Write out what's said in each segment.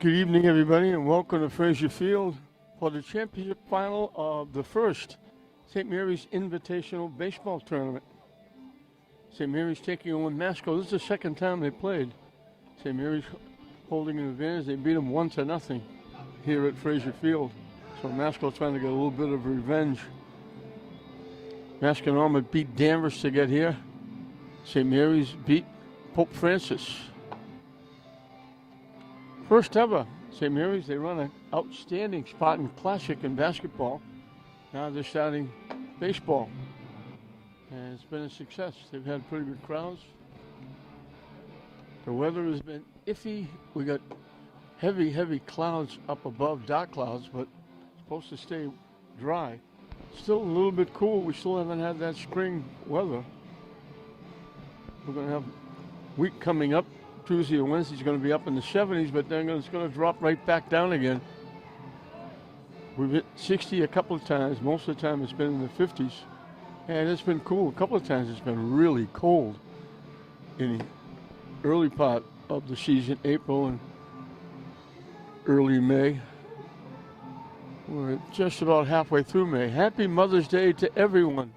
Good evening, everybody, and welcome to Fraser Field for the championship final of the first St. Mary's Invitational Baseball Tournament. St. Mary's taking on Masco. This is the second time they played. St. Mary's holding an advantage. They beat them 1-0 here at Fraser Field. So Masco's trying to get a little bit of revenge. Masconomet beat Danvers to get here. St. Mary's beat Pope Francis. First ever, St. Mary's, they run an outstanding Spartan Classic in basketball. Now they're starting baseball. And it's been a success. They've had pretty good crowds. The weather has been iffy. We got heavy clouds up above, dark clouds, but it's supposed to stay dry. Still a little bit cool. We still haven't had that spring weather. We're going to have a week coming up. Tuesday or Wednesday is going to be up in the 70s, but then it's going to drop right back down again. We've hit 60 a couple of times. Most of the time it's been in the 50s. And it's been cool. A couple of times it's been really cold in the early part of the season, April and early May. We're just about halfway through May. Happy Mother's Day to everyone,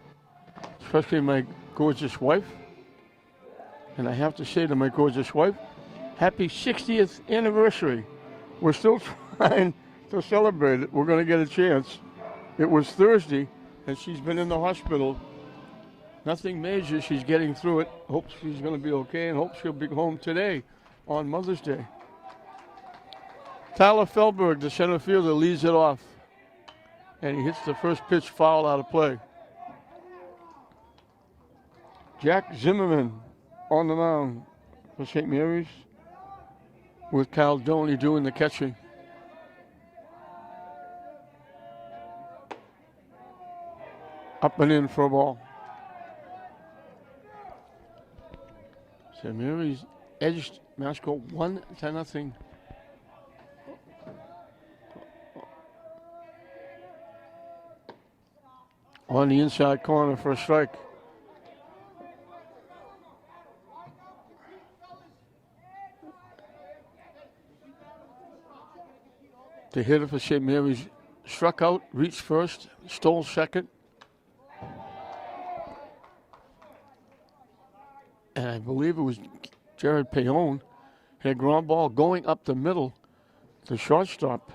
especially my gorgeous wife. And I have to say to my gorgeous wife, happy 60th anniversary. We're still trying to celebrate it. We're going to get a chance. It was Thursday, and she's been in the hospital. Nothing major. She's getting through it. Hope she's going to be okay, and hope she'll be home today on Mother's Day. Tyler Feldberg, the center fielder, leads it off. And he hits the first pitch foul out of play. Jack Zimmerman on the mound for St. Mary's, with Kyle Doney doing the catching. Up and in for a ball. St. Mary's edged Masco 1-0. On the inside corner for a strike. The hitter for St. Mary's struck out, reached first, stole second. And I believe it was Jared Payon. Had a ground ball going up the middle. The shortstop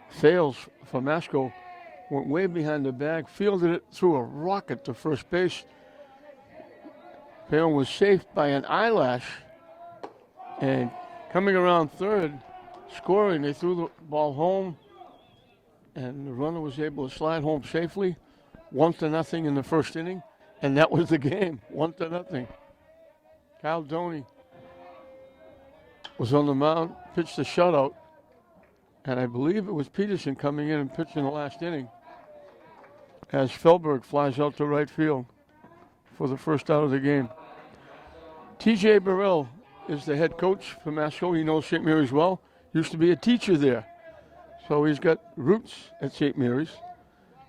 fails for Masco. Went way behind the bag, fielded it, threw a rocket to first base. Payon was saved by an eyelash. And coming around third, scoring, they threw the ball home, and the runner was able to slide home safely. 1-0 in the first inning, and that was the game. 1-0. Kyle Doney was on the mound, pitched a shutout, and I believe it was Peterson coming in and pitching the last inning as Feldberg flies out to right field for the first out of the game. TJ Burrell is the head coach for Masco. He knows St. Mary's well. Used to be a teacher there. So he's got roots at St. Mary's.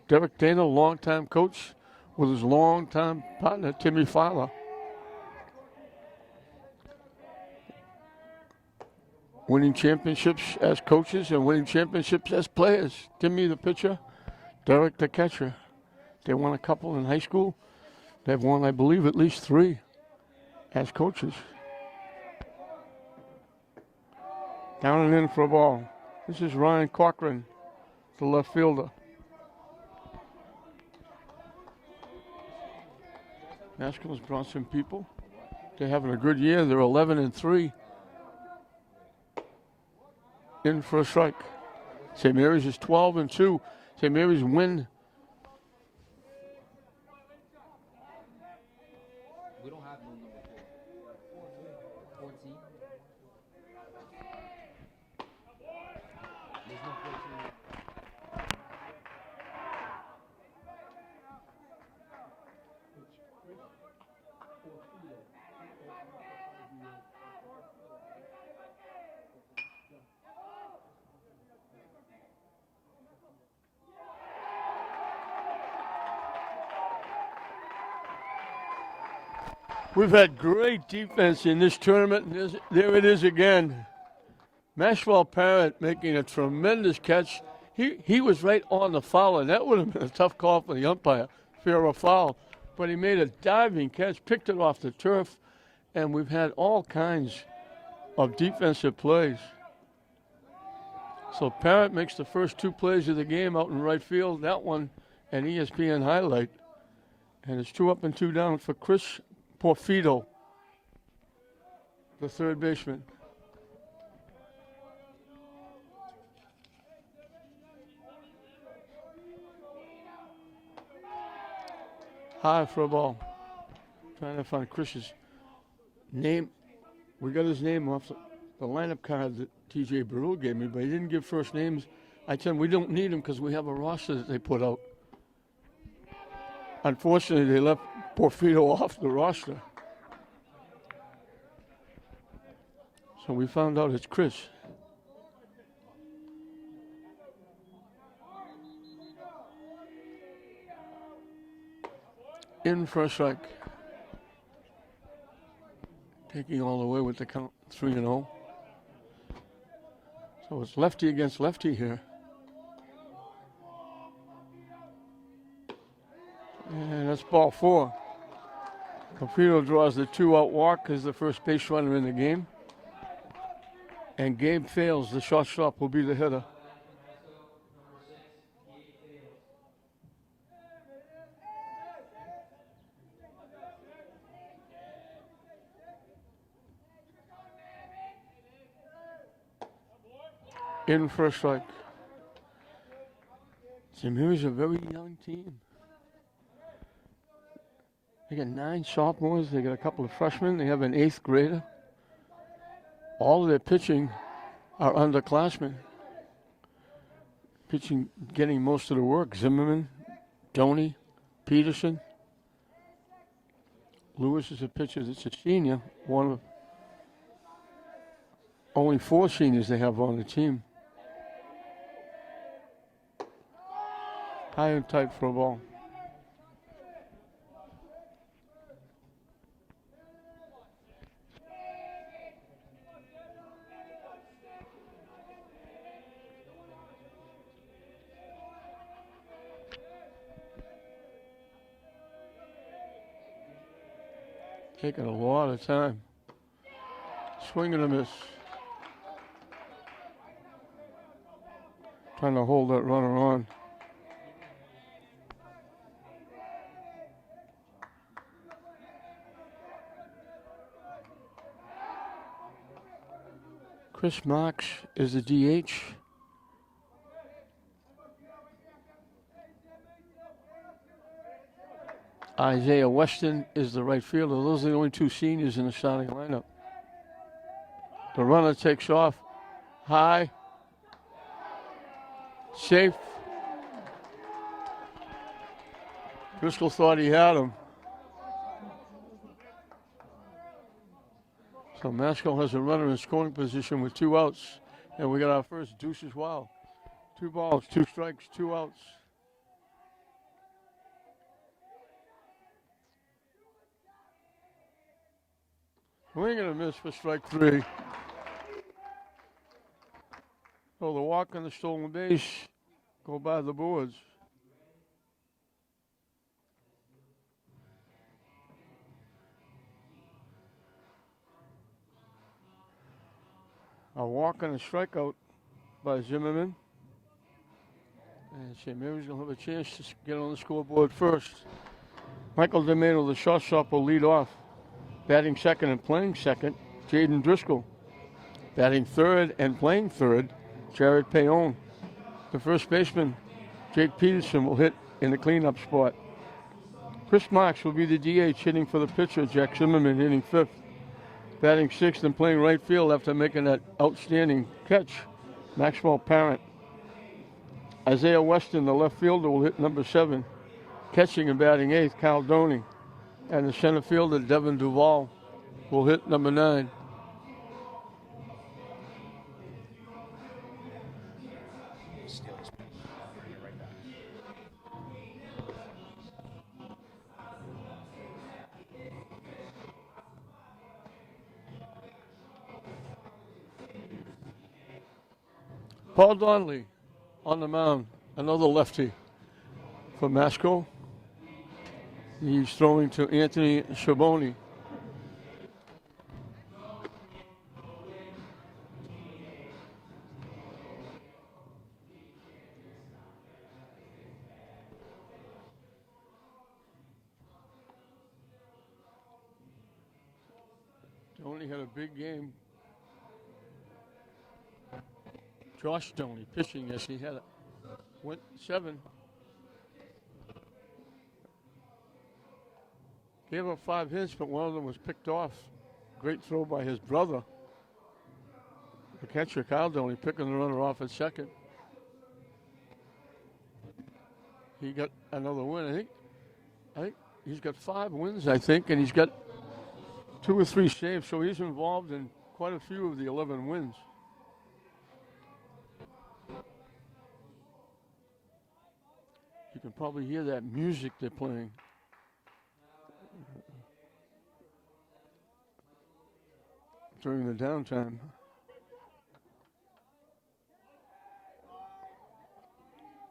Derek Dana, longtime coach, with his longtime partner, Timmy Fowler. Winning championships as coaches and winning championships as players. Timmy, the pitcher, Derek, the catcher. They won a couple in high school. They've won, I believe, at least 3 as coaches. Down and in for a ball. This is Ryan Cochran, the left fielder. Masco's brought some people. They're having a good year. They're 11-3. In for a strike. St. Mary's is 12-2. St. Mary's win. We don't have no number 14. There's no 14. We've had great defense in this tournament, and there it is again. Maxwell Parrott making a tremendous catch. He was right on the foul, and that would have been a tough call for the umpire, fear of foul. But he made a diving catch, picked it off the turf, and we've had all kinds of defensive plays. So Parrott makes the first 2 plays of the game out in right field. That one, an ESPN highlight. And it's 2 up and 2 down for Chris Porfido, the third baseman. High for a ball. Trying to find Chris's name. We got his name off the lineup card that TJ Burrell gave me, but he didn't give first names. I tell him we don't need them because we have a roster that they put out. Unfortunately, they left Porfido off the roster. So we found out it's Chris. In for a strike. Taking all the way with the count 3-0. So it's lefty against lefty here. And that's ball 4. Porfido draws the 2-out walk as the first base runner in the game. And Gabe fails. The shortstop will be the hitter. In for a strike. St. Mary's a very young team. They got 9 sophomores. They got a couple of freshmen. They have an 8th grader. All of their pitching are underclassmen. Pitching, getting most of the work. Zimmerman, Doney, Peterson. Lewis is a pitcher that's a senior. One of only 4 seniors they have on the team. High and tight for a ball. Taking a lot of time. Swing and a miss. Trying to hold that runner on. Chris Marks is the DH. Isaiah Weston is the right fielder. Those are the only 2 seniors in the starting lineup. The runner takes off high. Safe. Driscoll thought he had him. So Masco has a runner in scoring position with 2 outs. And we got our first deuces wild. 2 balls, 2 strikes, 2 outs. Swing and a miss for strike 3. So the walk and the stolen base go by the boards. A walk and a strikeout by Zimmerman. And St. Mary's going to have a chance to get on the scoreboard first. Michael DeMano, the shortstop, will lead off. Batting second and playing second, Jaden Driscoll. Batting third and playing third, Jared Payon. The first baseman, Jake Peterson, will hit in the cleanup spot. Chris Marks will be the DH, hitting for the pitcher, Jack Zimmerman, hitting 5th. Batting 6th and playing right field after making that outstanding catch, Maxwell Parrott. Isaiah Weston, the left fielder, will hit number 7. Catching and batting 8th, Cal Doney. And the center fielder, Devin Duval, will hit number 9. Paul Donnelly on the mound, another lefty for Masco. He's throwing to Anthony Schiavone. Stoney had a big game. Josh Stoney pitching, yes, he had it. Went 7. Gave up 5 hits, but one of them was picked off. Great throw by his brother. The catcher, Kyle Stoney, picking the runner off at second. He got another win. I think he's got 5 wins, I think, and he's got 2 or 3 saves, so he's involved in quite a few of the 11 wins. You can probably hear that music they're playing. During the downtime.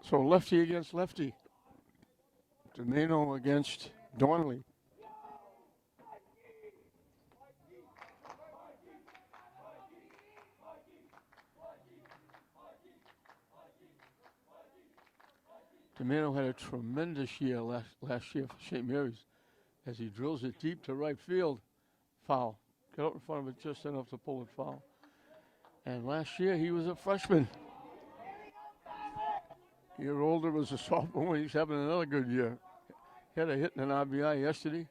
So lefty against lefty. Domeno against Donnelly. Domeno had a tremendous year last year for St. Mary's as he drills it deep to right field. Foul. Got out in front of it just enough to pull it foul. And last year he was a freshman. A year older was a sophomore. He's having another good year. He had a hit in an RBI yesterday.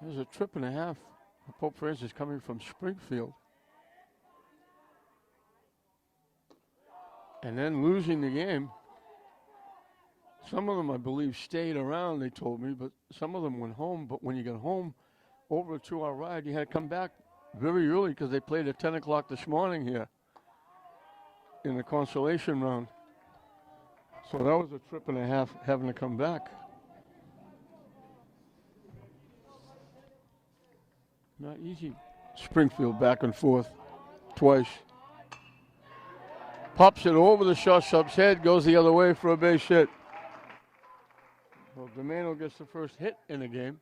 There's a trip and a half for Pope Francis coming from Springfield. And then losing the game. Some of them, I believe, stayed around, they told me, but some of them went home. But when you get home, over a 2-hour ride, you had to come back very early because they played at 10 o'clock this morning here in the consolation round. So that was a trip and a half having to come back. Not easy. Springfield back and forth twice. Pops it over the shortstop's head, goes the other way for a base hit. Well, Domeno gets the first hit in the game.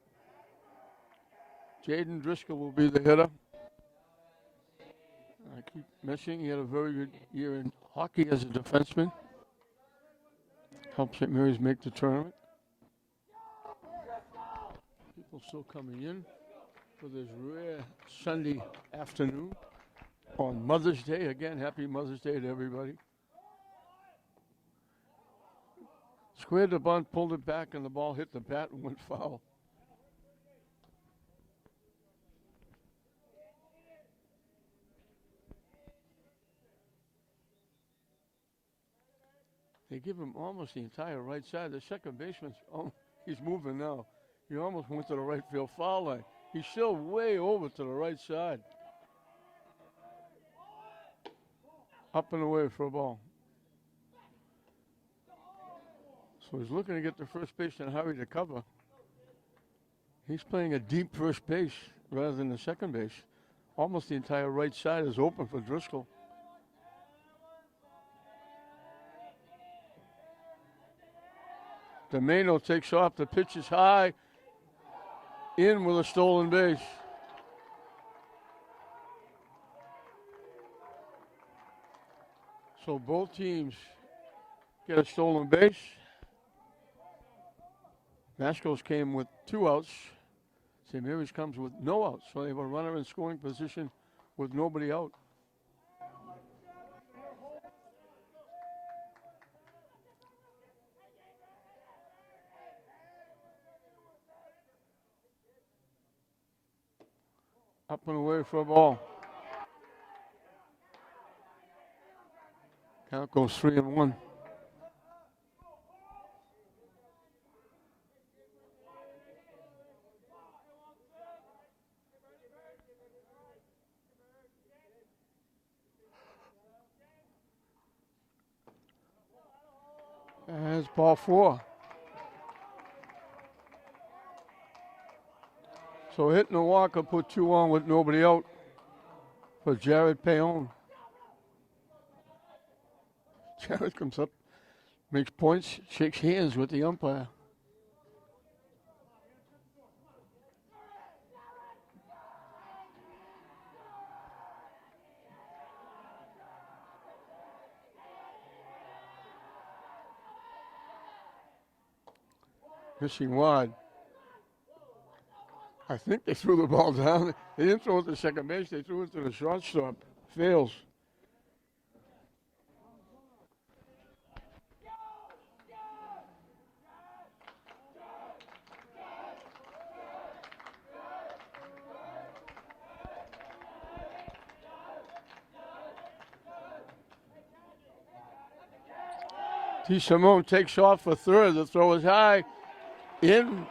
Jaden Driscoll will be the hitter. I keep mentioning he had a very good year in hockey as a defenseman. Helped St. Mary's make the tournament. People still coming in for this rare Sunday afternoon on Mother's Day. Again, happy Mother's Day to everybody. Squared the bunt, pulled it back, and the ball hit the bat and went foul. They give him almost the entire right side. The second baseman's, he's moving now. He almost went to the right field foul line. He's still way over to the right side. Up and away for a ball. So he's looking to get the first baseman hurry to cover. He's playing a deep first base rather than the second base. Almost the entire right side is open for Driscoll. Domeno takes off. The pitch is high. In with a stolen base. So both teams get a stolen base. Masco's came with 2 outs. St. Mary's comes with no outs. So they have a runner in scoring position with nobody out. Up and away for a ball. Count goes 3-1. As ball 4. So hitting the walker put 2 on with nobody out for Jared Payon. Jared comes up, makes points, shakes hands with the umpire. Missing wide. I think they threw the ball down. They didn't throw it to second base. They threw it to the shortstop. Fails. T. Simone takes off for third. The throw is high. In.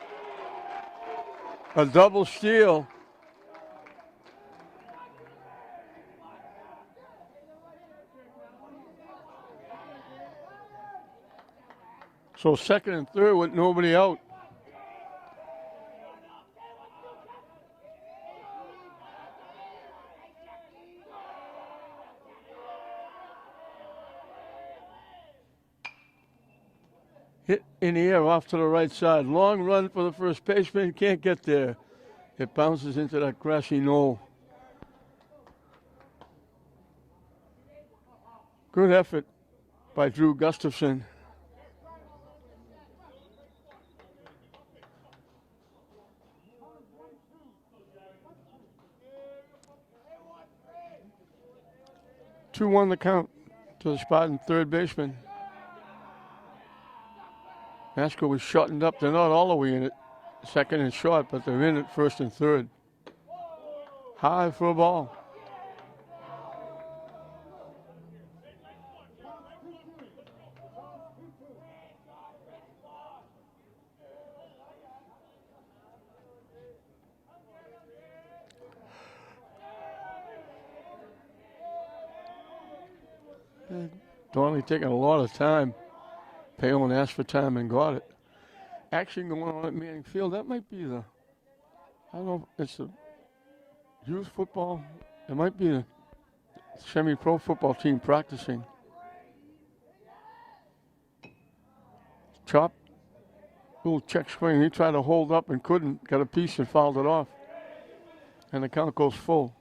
A double steal. So second and third with nobody out. Hit in the air off to the right side. Long run for the first baseman. Can't get there. It bounces into that grassy knoll. Good effort by Drew Gustafson. Two on the count to the spot in third baseman. Masco was shortened up. They're not all the way in it. Second and short, but they're in it first and third. High for a ball. Donnelly taking a lot of time. Payon asked for time and got it. Action going on at Manning Field. That might be the, I don't know if it's the youth football. It might be the semi-pro football team practicing. Chop. Little check swing. He tried to hold up and couldn't. Got a piece and fouled it off. And the count goes full.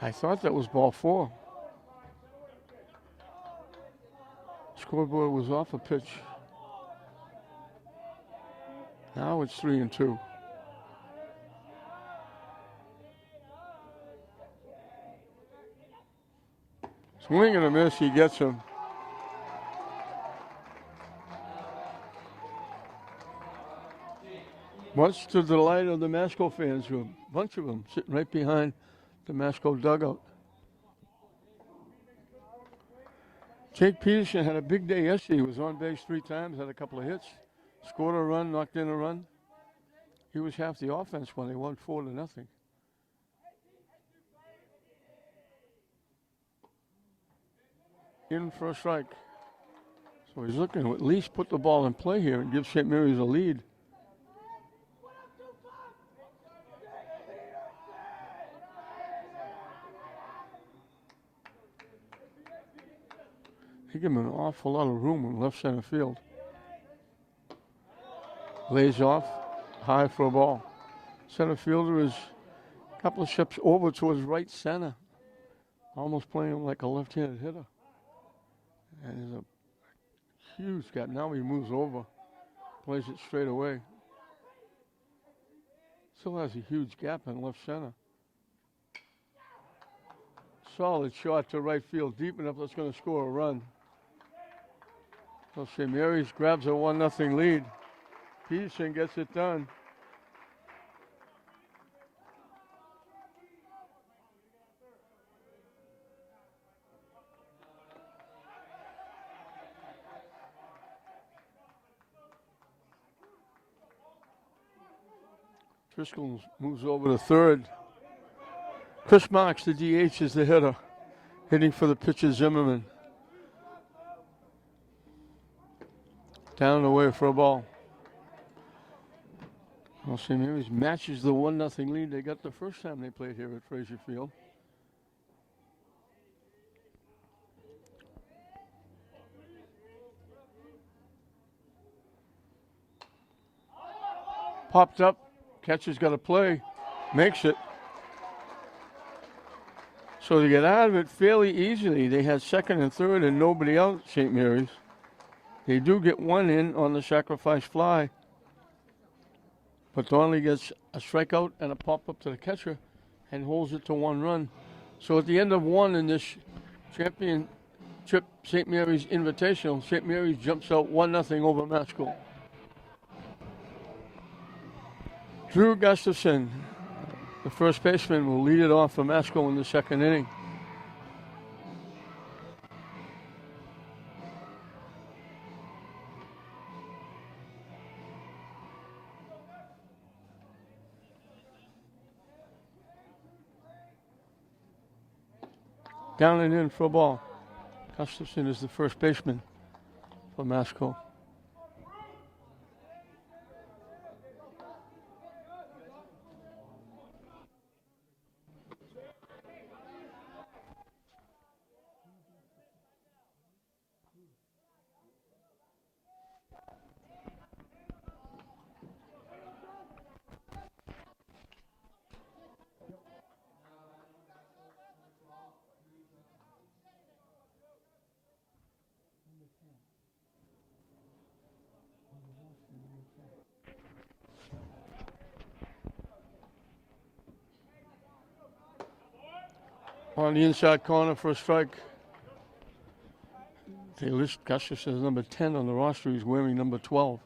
I thought that was ball 4. Scoreboard was off a pitch. Now it's 3-2. Swing and a miss, he gets him. Much to the delight of the Masco fans, who a bunch of them sitting right behind the Masco dugout. Jake Peterson had a big day yesterday. He was on base 3 times, had a couple of hits, scored a run, knocked in a run. He was half the offense when they won 4-0. In for a strike. So he's looking to at least put the ball in play here and give St. Mary's a lead. They give him an awful lot of room in left center field. Lays off, high for a ball. Center fielder is a couple of steps over towards right center. Almost playing him like a left-handed hitter. And there's a huge gap. Now he moves over, plays it straight away. Still has a huge gap in left center. Solid shot to right field, deep enough that's going to score a run. So St. Mary's grabs a 1-0 lead. Peterson gets it done. Driscoll moves over to third. Chris Marks, the DH, is the hitter. Hitting for the pitcher, Zimmerman. Down and away for a ball. Well, St. Mary's matches the 1-0 lead they got the first time they played here at Frazier Field. Popped up. Catcher's got to play. Makes it. So they get out of it fairly easily. They had second and third and nobody out, St. Mary's. They do get one in on the sacrifice fly. But Donnelly gets a strikeout and a pop-up to the catcher and holds it to 1 run. So at the end of 1 in this championship St. Mary's Invitational, St. Mary's jumps out 1-0 over Masco. Drew Gustafson, the first baseman, will lead it off for Masco in the second inning. Down and in for a ball. Gustafson is the first baseman for Masco. On the inside corner for a strike. They list Gustafson as number 10 on the roster. He's wearing number 12.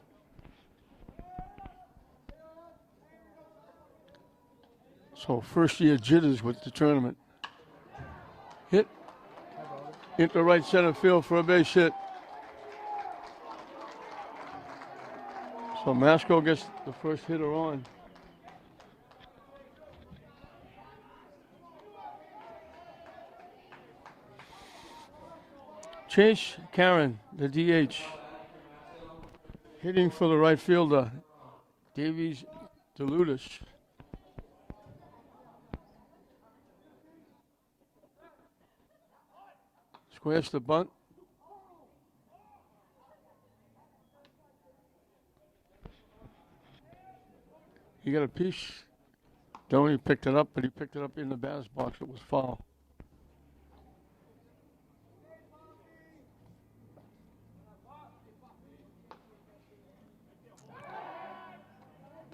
So first year jitters with the tournament. Hit into right center field for a base hit. So Masco gets the first hitter on. Chase Karen, the DH, hitting for the right fielder, Davies DeLutis. Squares the bunt. He got a piece. Donnie picked it up, but he picked it up in the batter's box. It was foul.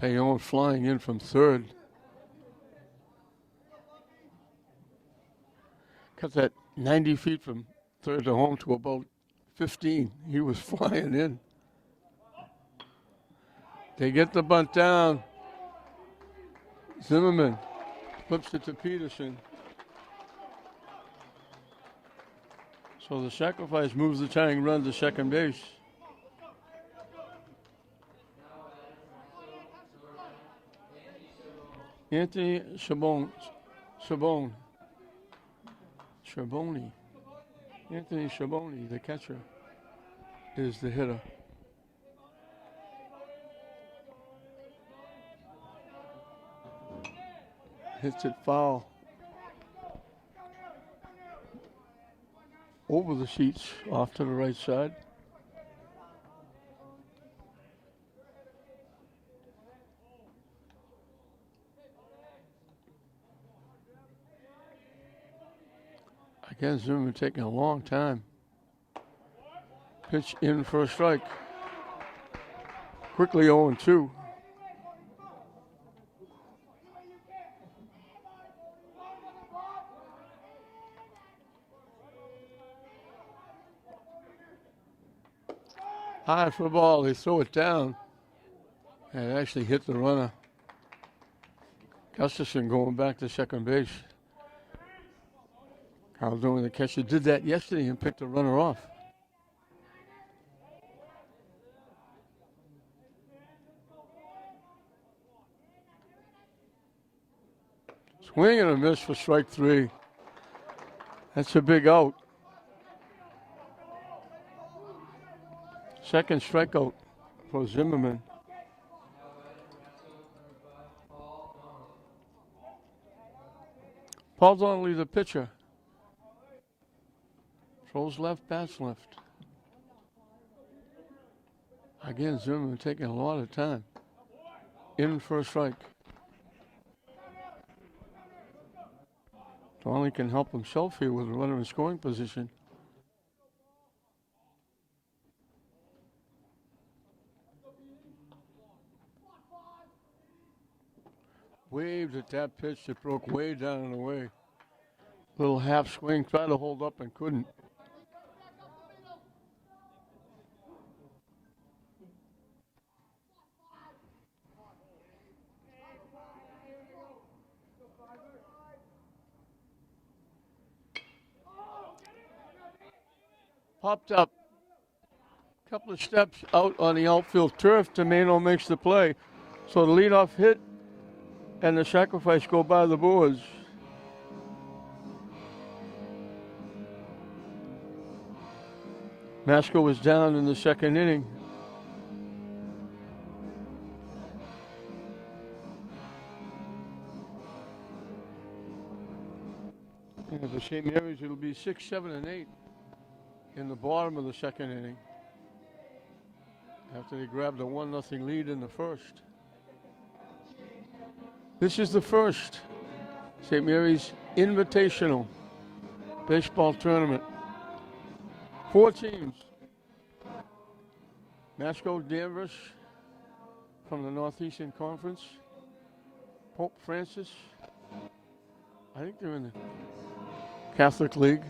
Payon flying in from third. Cut that 90 feet from third to home to about 15. He was flying in. They get the bunt down. Zimmerman flips it to Peterson. So the sacrifice moves the tying run to second base. Anthony Charbonne. Anthony Charbonne, the catcher, is the hitter. Hits it foul. Over the seats, off to the right side. Again, Zimmerman taking a long time. Pitch in for a strike. Quickly 0-2. High for the ball, they throw it down. And it actually hit the runner. Gustafson going back to second base. Carl Doing, the catcher, did that yesterday and picked the runner off. Swing and a miss for strike 3. That's a big out. Second strikeout for Zimmerman. Paul Donnelly, the pitcher. Throws left, bats left. Again, Zimmerman taking a lot of time. In for a strike. Donnelly can help himself here with a runner in scoring position. Waved at that pitch that broke way down and away. Little half swing, tried to hold up and couldn't. Popped up. Couple of steps out on the outfield turf. Tomeno makes the play. So the leadoff hit and the sacrifice go by the boards. Masco was down in the second inning. And at the St. Mary's, it'll be 6, 7, and 8 in the bottom of the second inning after they grabbed a 1-0 lead in the first. This is the first St. Mary's Invitational Baseball Tournament. 4 teams. Masco Danvers from the Northeastern Conference. Pope Francis. I think they're in the Catholic League.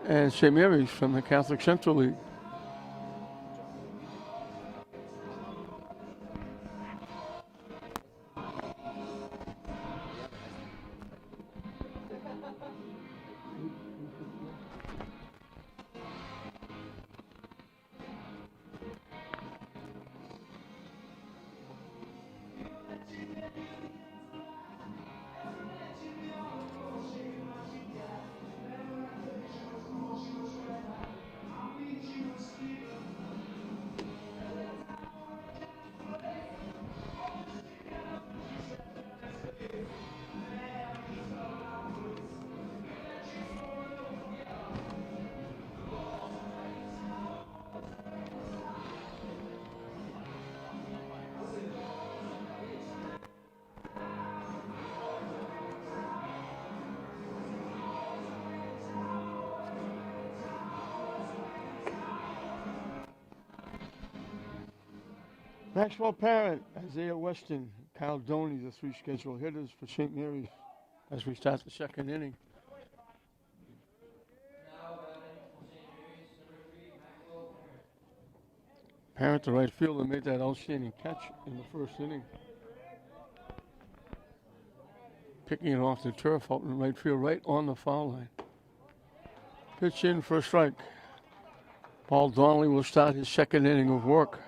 And St. Mary's from the Catholic Central League. Maxwell Parent, Isaiah Weston, Kyle Doney, the 3 scheduled hitters for St. Mary's as we start the second inning. Parent, the right fielder, made that outstanding catch in the first inning. Picking it off the turf out in right field, right on the foul line. Pitch in for a strike. Paul Donnelly will start his second inning of work.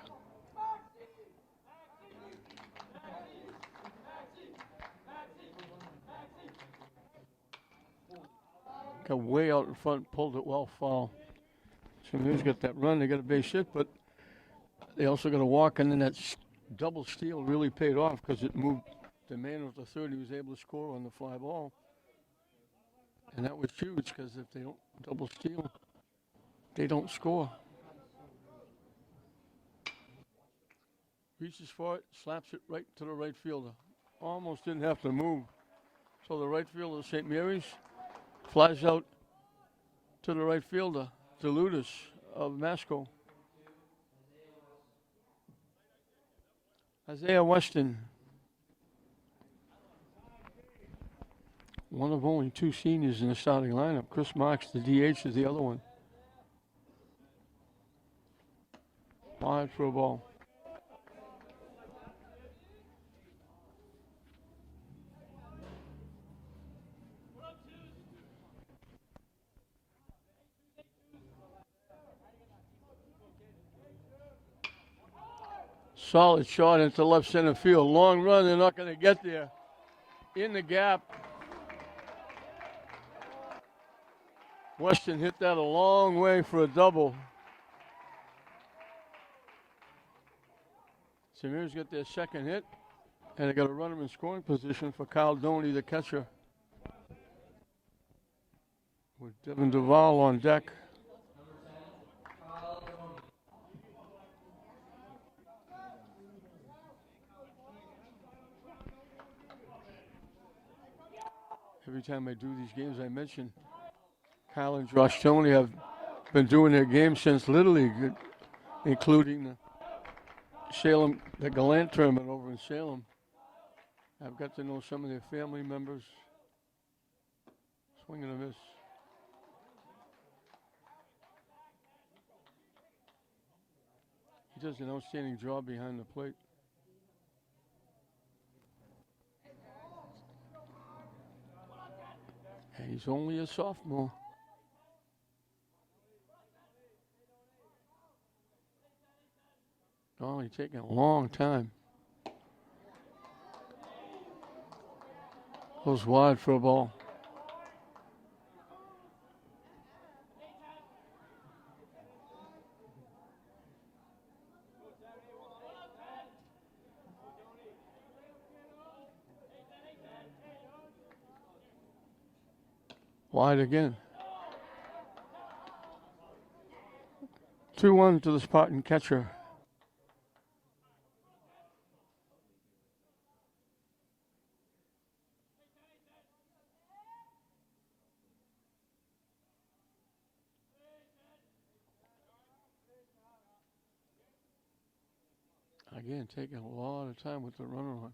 Got way out in front, pulled it well foul. So he's got that run, they got a base hit, but they also got a walk, and then that double steal really paid off because it moved the man with the third. He was able to score on the fly ball. And that was huge because if they don't double steal, they don't score. Reaches for it, slaps it right to the right fielder. Almost didn't have to move. So the right fielder of St. Mary's flies out to the right fielder, Deludis of Masco. Isaiah Weston, one of only 2 seniors in the starting lineup. Chris Marks, the DH, is the other one. Wide for a ball. Solid shot into left center field. Long run, they're not going to get there. In the gap. Weston hit that a long way for a double. Samir's got their second hit, and they got a runner in scoring position for Kyle Doney, the catcher, with Devin Duval on deck. Every time I do these games, I mention Kyle and Josh Toney have been doing their games since Little League, including the Salem, the Gallant tournament over in Salem. I've got to know some of their family members. Swing and a miss. He does an outstanding job behind the plate. And he's only a sophomore. Only taking a long time. Goes wide for a ball. Wide again. 2-1 to the Spartan catcher. Again, taking a lot of time with the runner on.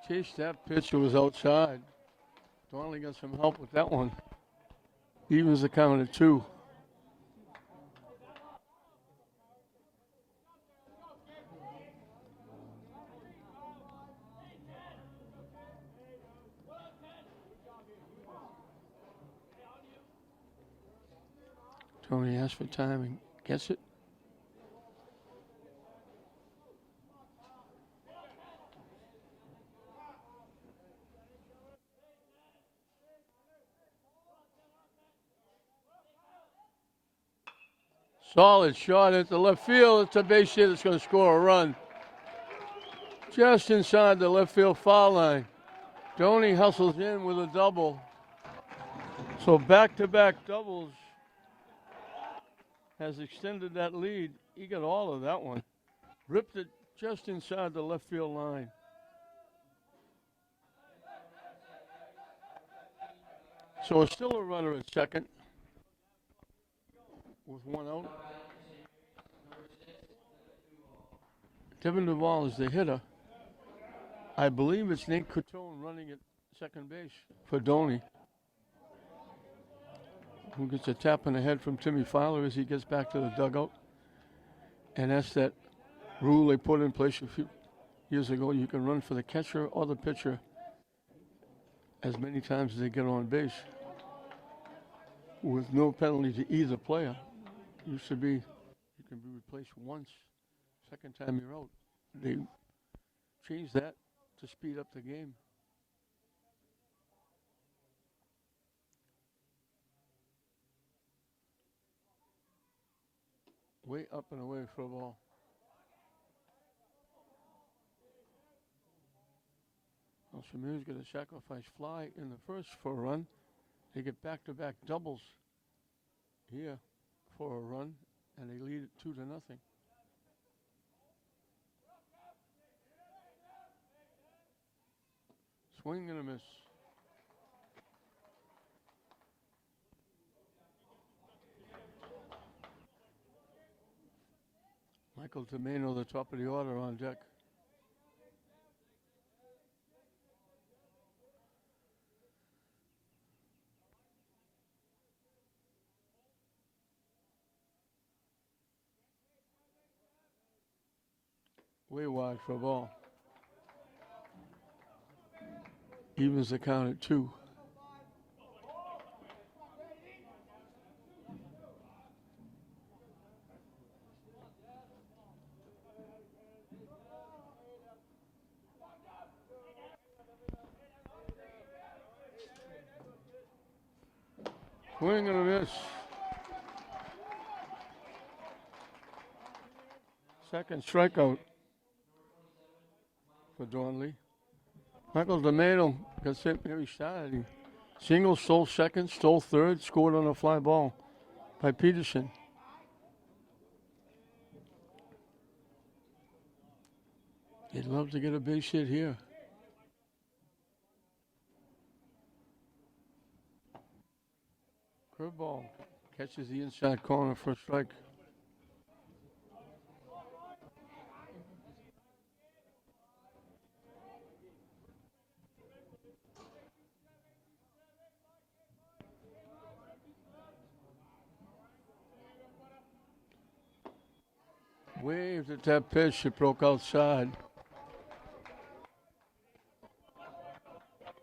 Chased that pitch, it was outside. Donnelly got some help with that one. Evens the count at 2. Tony asks for time and gets it. Solid shot into left field. It's a base hit that's going to score a run. Just inside the left field foul line. Doney hustles in with a double. So back-to-back doubles has extended that lead. He got all of that one. Ripped it just inside the left field line. So it's still a runner at second with one out. Devin Duval is the hitter. I believe it's Nate Cotone running at second base for Doney, who gets a tap in the head from Timmy Fowler as he gets back to the dugout. And that's that rule they put in place a few years ago. You can run for the catcher or the pitcher as many times as they get on base with no penalty to either player. Used to be you can be replaced once, second time you're out. They changed that to speed up the game. Way up and away for a ball. Well, Shamir's got a sacrifice fly in the first for a run. They get back-to-back doubles here for a run, and they lead it 2-0. Swing and a miss. Michael Tomeno, the top of the order, on deck. Way wide for a ball. Evens the count at 2. Swing and a miss. Second strikeout for Dornley. Michael DeMano got St. Mary started. He single, stole second, stole third, scored on a fly ball by Peterson. He'd love to get a base hit here. Curveball catches the inside corner for a strike. Waved at that pitch, it broke outside.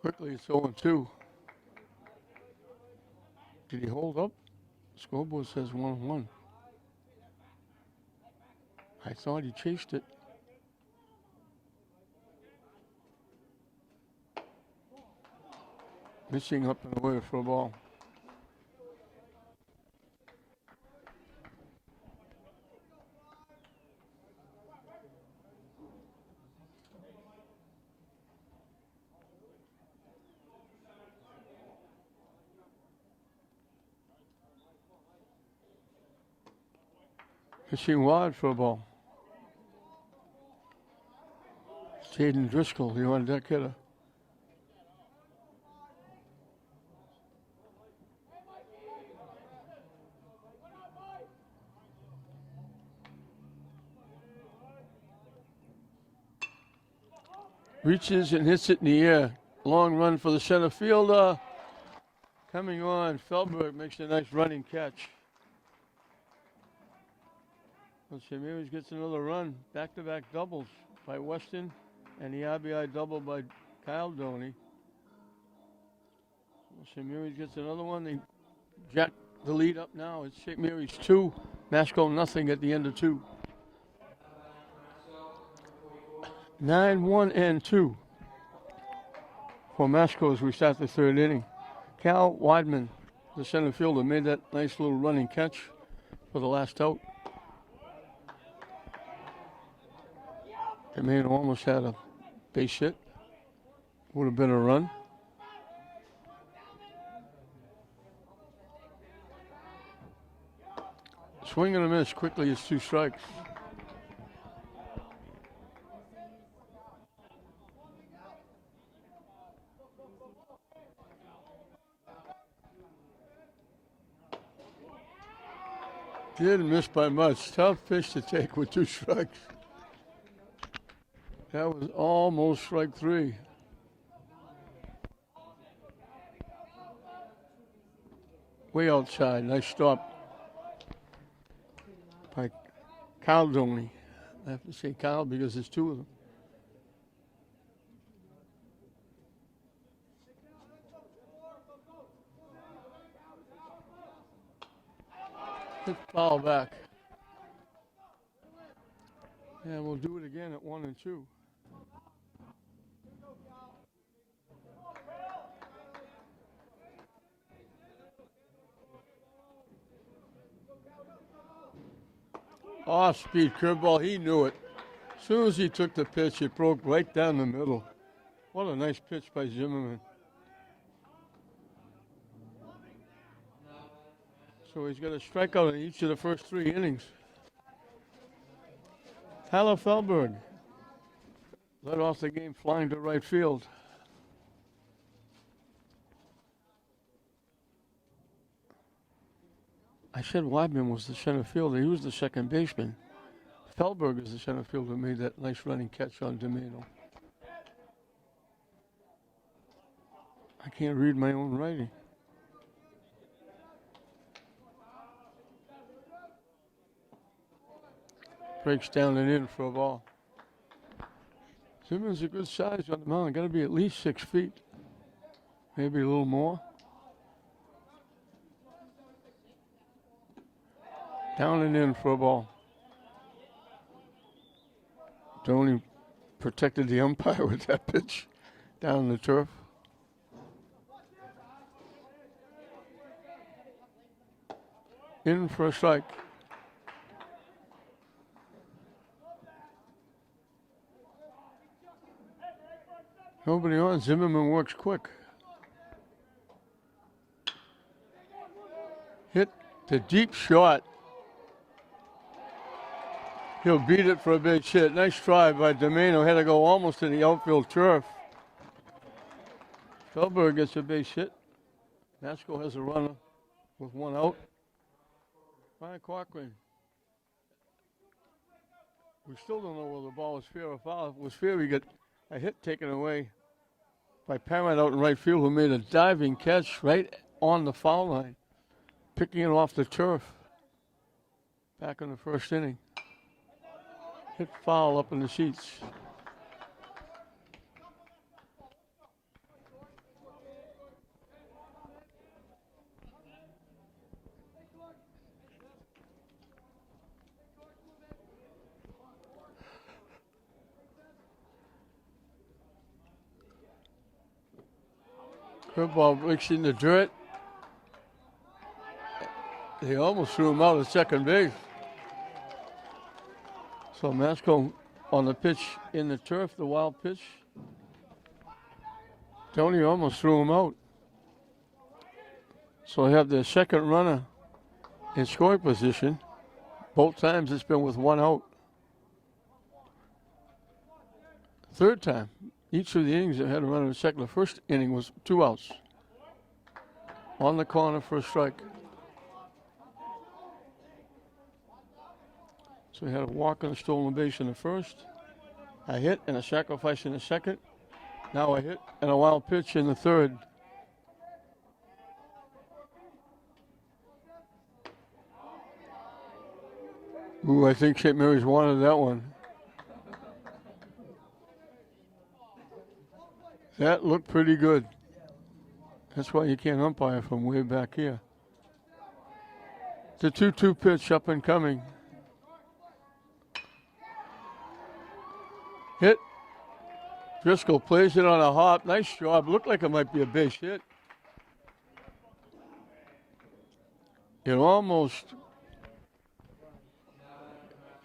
Quickly, it's 0-2. Did he hold up? Scoreboard says 1-1. I thought he chased it. Missing up and away for a ball. Pitching wide for a ball. Jaden Driscoll, the on-deck hitter. Reaches and hits it in the air. Long run for the center fielder. Coming on, Feldberg makes a nice running catch. Well, St. Mary's gets another run. Back-to-back doubles by Weston and the RBI double by Kyle Doney. Well, St. Mary's gets another one. They jack the lead up now. It's St. Mary's 2, Masco nothing at the end of 2. 9-1-2 for Masco as we start the third inning. Cal Weidman, the center fielder, made that nice little running catch for the last out. DeMano almost had a base hit. Would have been a run. Swing and a miss. Quickly, it's 2 strikes. Didn't miss by much. Tough pitch to take with 2 strikes. That was almost strike 3. Way outside. Nice stop by Kyle Doney. I have to say Kyle because there's 2 of them. Hit foul back. And we'll do it again at 1-2. Off-speed curveball, he knew it. As soon as he took the pitch, it broke right down the middle. What a nice pitch by Zimmerman. So he's got a strikeout in each of the first 3 innings. Tyler Feldberg led off the game flying to right field. I said Weidman was the center fielder. He was the second baseman. Feldberg is the center fielder who made that nice running catch on DeMano. I can't read my own writing. Breaks down and in for a ball. Simmons a good size on the mound. Got to be at least 6 feet. Maybe a little more. Down and in for a ball. Doney protected the umpire with that pitch down the turf. in for a strike. Nobody on. Zimmerman works quick. Hit the deep shot. He'll beat it for a big hit. Nice try by Domeno. Had to go almost to the outfield turf. Feldberg gets a base hit. Masco has a runner with one out. Ryan Cochran. We still don't know whether the ball was fair or foul. If it was fair, we get a hit taken away by Parent out in right field, who made a diving catch right on the foul line, picking it off the turf back in the first inning. Hit foul up in the seats. Curveball breaks in the dirt. They almost threw him out at second base. So Masco on the pitch in the turf, the wild pitch. Tony almost threw him out. So they have their second runner in scoring position. Both times it's been with one out. Third time. Each of the innings that had a runner in second. The first inning was 2 outs. On the corner for a strike. So we had a walk and a stolen base in the first. A hit and a sacrifice in the second. Now a hit and a wild pitch in the third. Ooh, I think St. Mary's wanted that one. That looked pretty good. That's why you can't umpire from way back here. The 2-2 pitch up and coming. Hit. Driscoll plays it on a hop. Nice job. Looked like it might be a base hit. It almost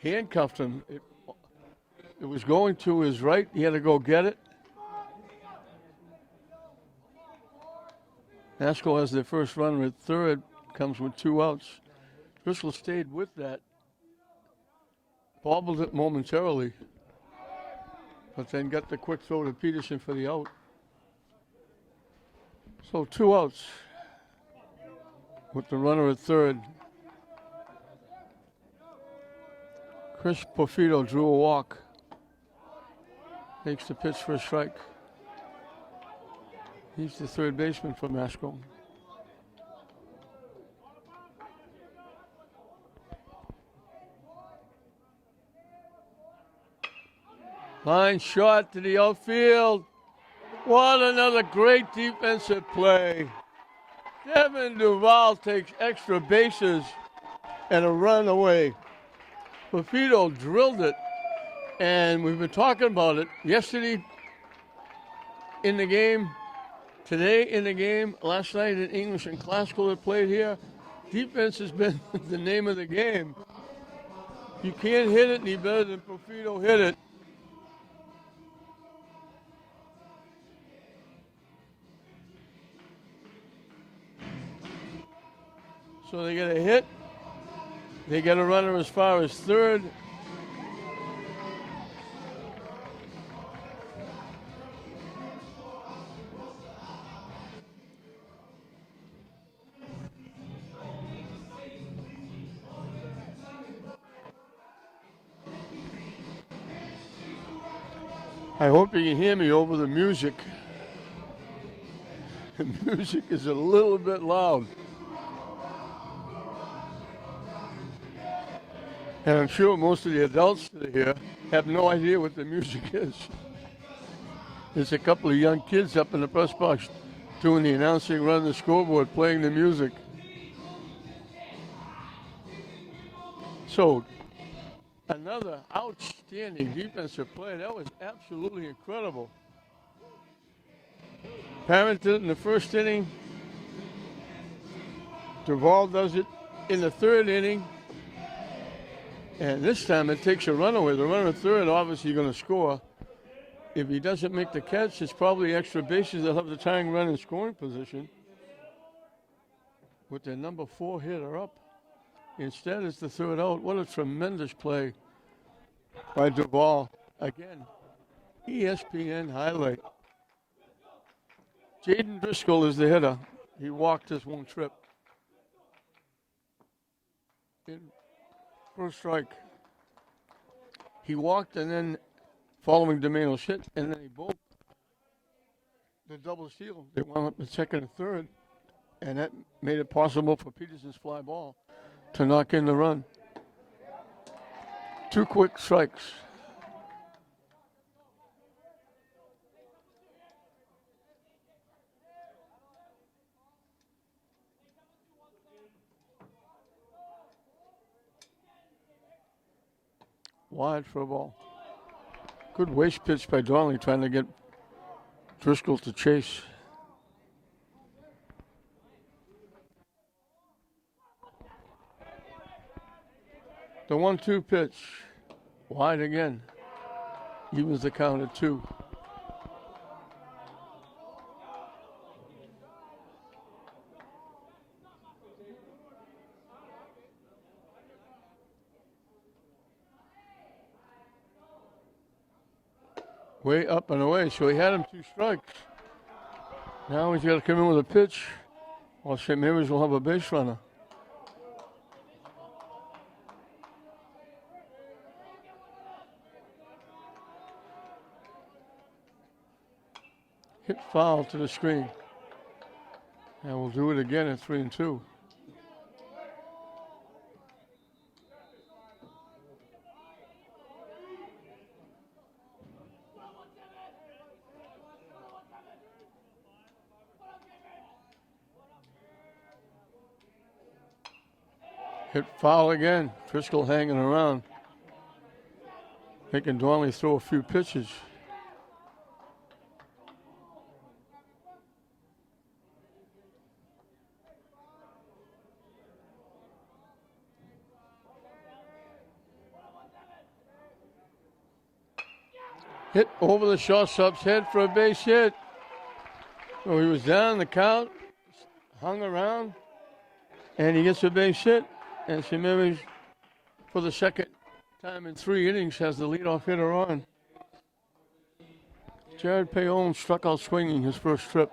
handcuffed him. It was going to his right. He had to go get it. Masco has their first runner at third, comes with 2 outs. Driscoll stayed with that, bobbled it momentarily, but then got the quick throw to Peterson for the out. So 2 outs with the runner at third. Chris Porfido drew a walk. Takes the pitch for a strike. He's the third baseman for Masco. Line shot to the outfield. What another great defensive play. Devin Duval takes extra bases and a run away. Porfido drilled it, and we've been talking about it yesterday in the game. Today in the game, last night in English and Classical that played here, defense has been the name of the game. You can't hit it any better than Porfido hit it. So they get a hit. They get a runner as far as third. I hope you can hear me over the music. The music is a little bit loud. And I'm sure most of the adults that are here have no idea what the music is. There's a couple of young kids up in the press box doing the announcing, running the scoreboard, playing the music. So, another outstanding defensive play. That was absolutely incredible. Parent did it in the first inning. Duval does it in the third inning, and this time it takes a runaway. The runner at third obviously going to score. If he doesn't make the catch, it's probably extra bases. They'll have the tying run in scoring position with their number 4 hitter up. Instead, it's the third out. What a tremendous play by Duvall. Again, ESPN highlight. Jaden Driscoll is the hitter. He walked his one trip. In first strike. He walked, and then following Domeno's hit, and then he broke the double steal. They wound up in second and third, and that made it possible for Peterson's fly ball to knock in the run. 2 quick strikes. Wide for a ball. Good waste pitch by Donnelly trying to get Driscoll to chase. The 1-2 pitch. Wide again. Evens the count at 2. Way up and away, so he had him 2 strikes. Now he's got to come in with a pitch, or St. Mary's will have a base runner. Hit foul to the screen. And we'll do it again at 3-2. Hit foul again. Driscoll hanging around. Making Donnelly throw a few pitches. Hit over the shortstop's head for a base hit. So he was down the count, hung around, and he gets a base hit. And St. Mary's, for the second time in 3 innings, has the leadoff hitter on. Jared Payon struck out swinging his first trip.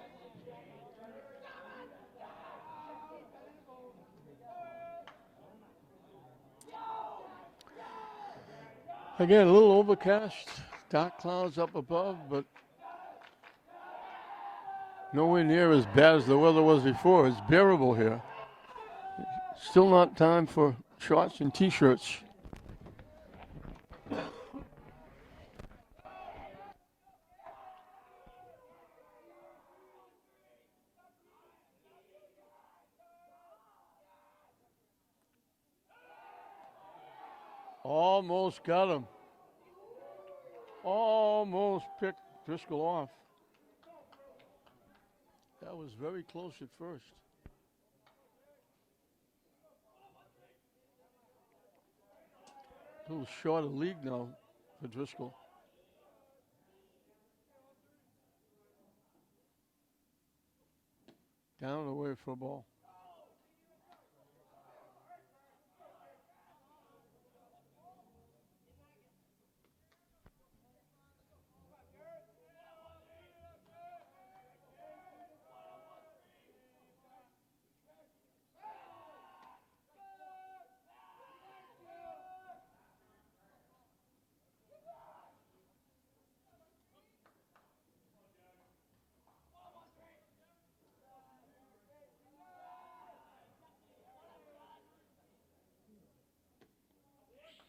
Again, a little overcast, dark clouds up above, but nowhere near as bad as the weather was before. It's bearable here. Still not time for shorts and t-shirts. Almost got him. Almost picked Driscoll off. That was very close at first. A little short of league now for Driscoll. Down and away for a ball.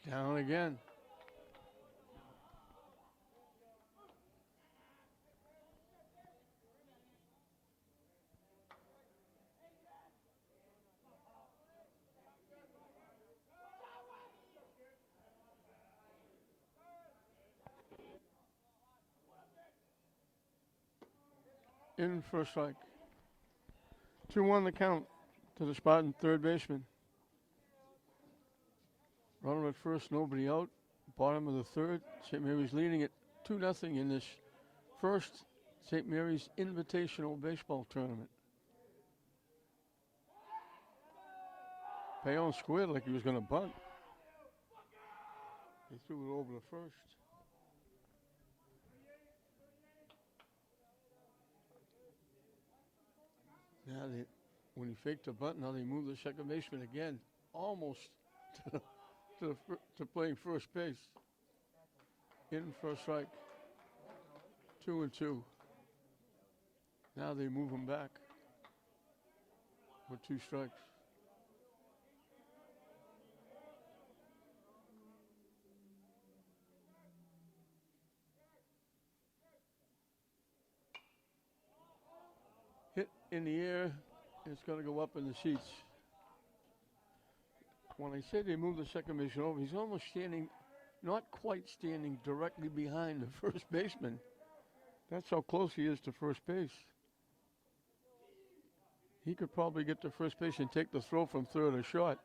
Down again. In for a strike. 2-1 the count to the Spartan third baseman. Runner at first, nobody out. Bottom of the third. St. Mary's leading it 2-0 in this first St. Mary's Invitational Baseball Tournament. Payon squared like he was going to bunt. He threw it over the first. Now when he faked the bunt, now they move the second baseman again, almost to playing first base. In for a strike. 2-2. Now they move him back with 2 strikes. Hit in the air, it's going to go up in the seats. When I say they move the second baseman over, he's almost standing, not quite standing directly behind the first baseman. That's how close he is to first base. He could probably get to first base and take the throw from third or short.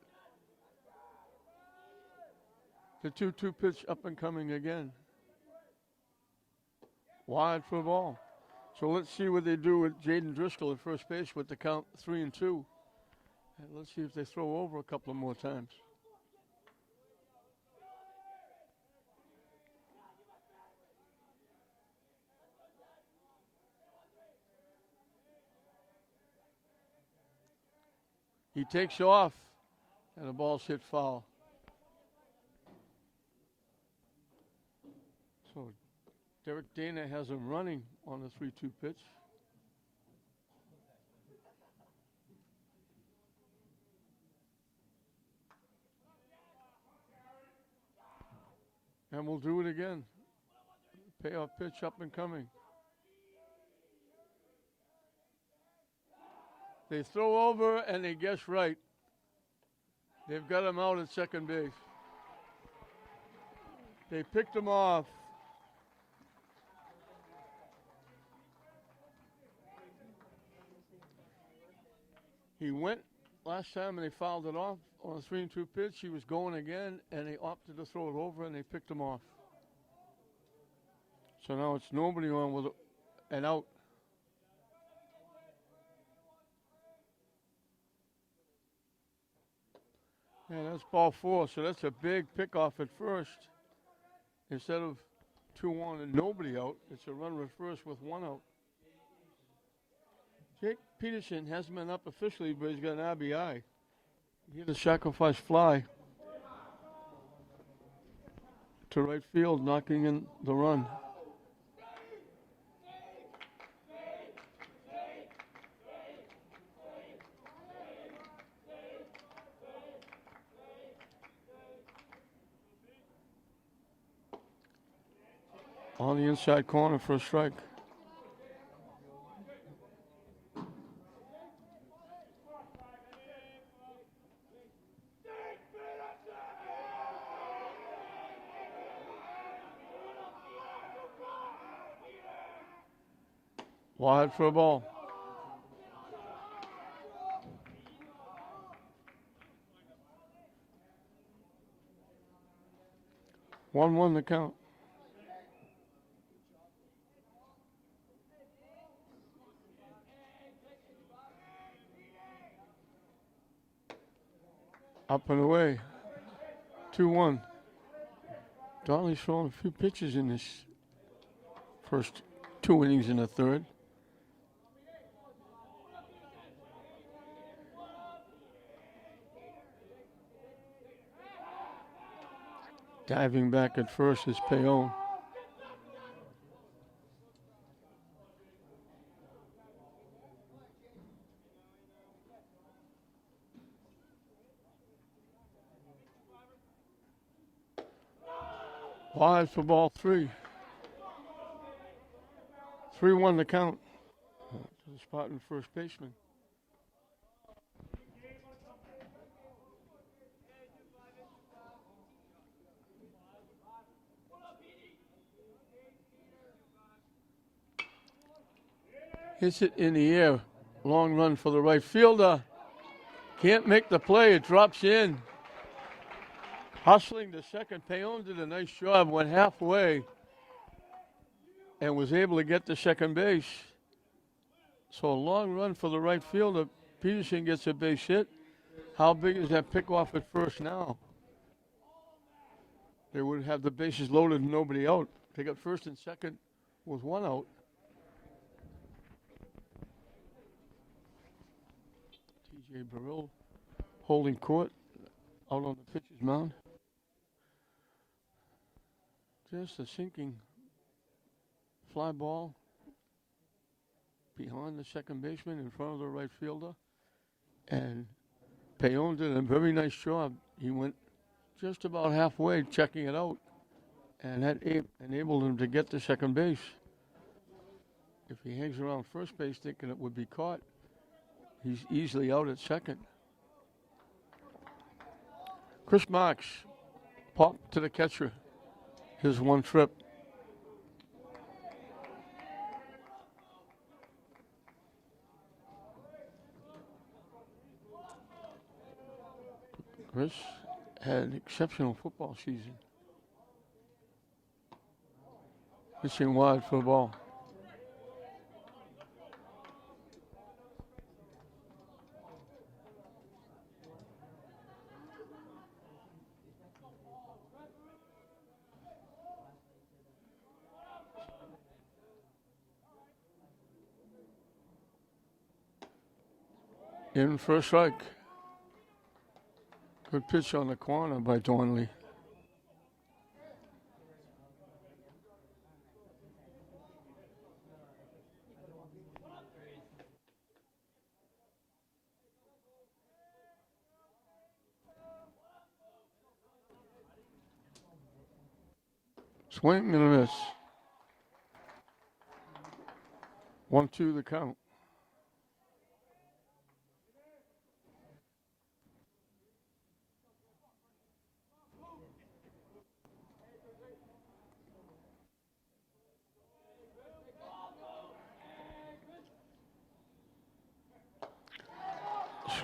The 2-2 pitch up and coming again. Wide for a ball. So let's see what they do with Jaden Driscoll at first base with the count 3-2. And let's see if they throw over a couple of more times. He takes off, and the ball's hit foul. So Derek Dana has him running on the 3-2 pitch. And we'll do it again. Payoff pitch up and coming. They throw over and they guess right. They've got him out at second base. They picked him off. He went last time and they fouled it off on a 3-2 pitch. He was going again and they opted to throw it over and they picked him off. So now it's nobody on with an out. Yeah, that's ball 4, so that's a big pickoff at first. Instead of 2-1 and nobody out, it's a runner at first with 1 out. Jake Peterson hasn't been up officially, but he's got an RBI. He hit a sacrifice fly to right field, knocking in the run. On the inside corner for a strike. Wide for a ball. One the count. Up and away. 2-1. Darley's thrown a few pitches in this first 2 innings in the third. Diving back at first is Payon. Wide for ball 3. 3-1 the count. To the spot in first baseman. Hits it in the air. Long run for the right fielder. Can't make the play. It drops in. Hustling to second. Payon did a nice job, went halfway, and was able to get to second base. So a long run for the right fielder. Peterson gets a base hit. How big is that pickoff at first now? They would have the bases loaded and nobody out. They got first and second with one out. T.J. Burrell holding court out on the pitcher's mound. Just a sinking fly ball behind the second baseman in front of the right fielder. And Payon did a very nice job. He went just about halfway checking it out, and that enabled him to get to second base. If he hangs around first base thinking it would be caught, he's easily out at second. Chris Marks popped to the catcher. His one trip. Chris had an exceptional football season. Pitching wide for the ball. In for a strike. Good pitch on the corner by Dornley. Swing and a miss. 1-2 the count.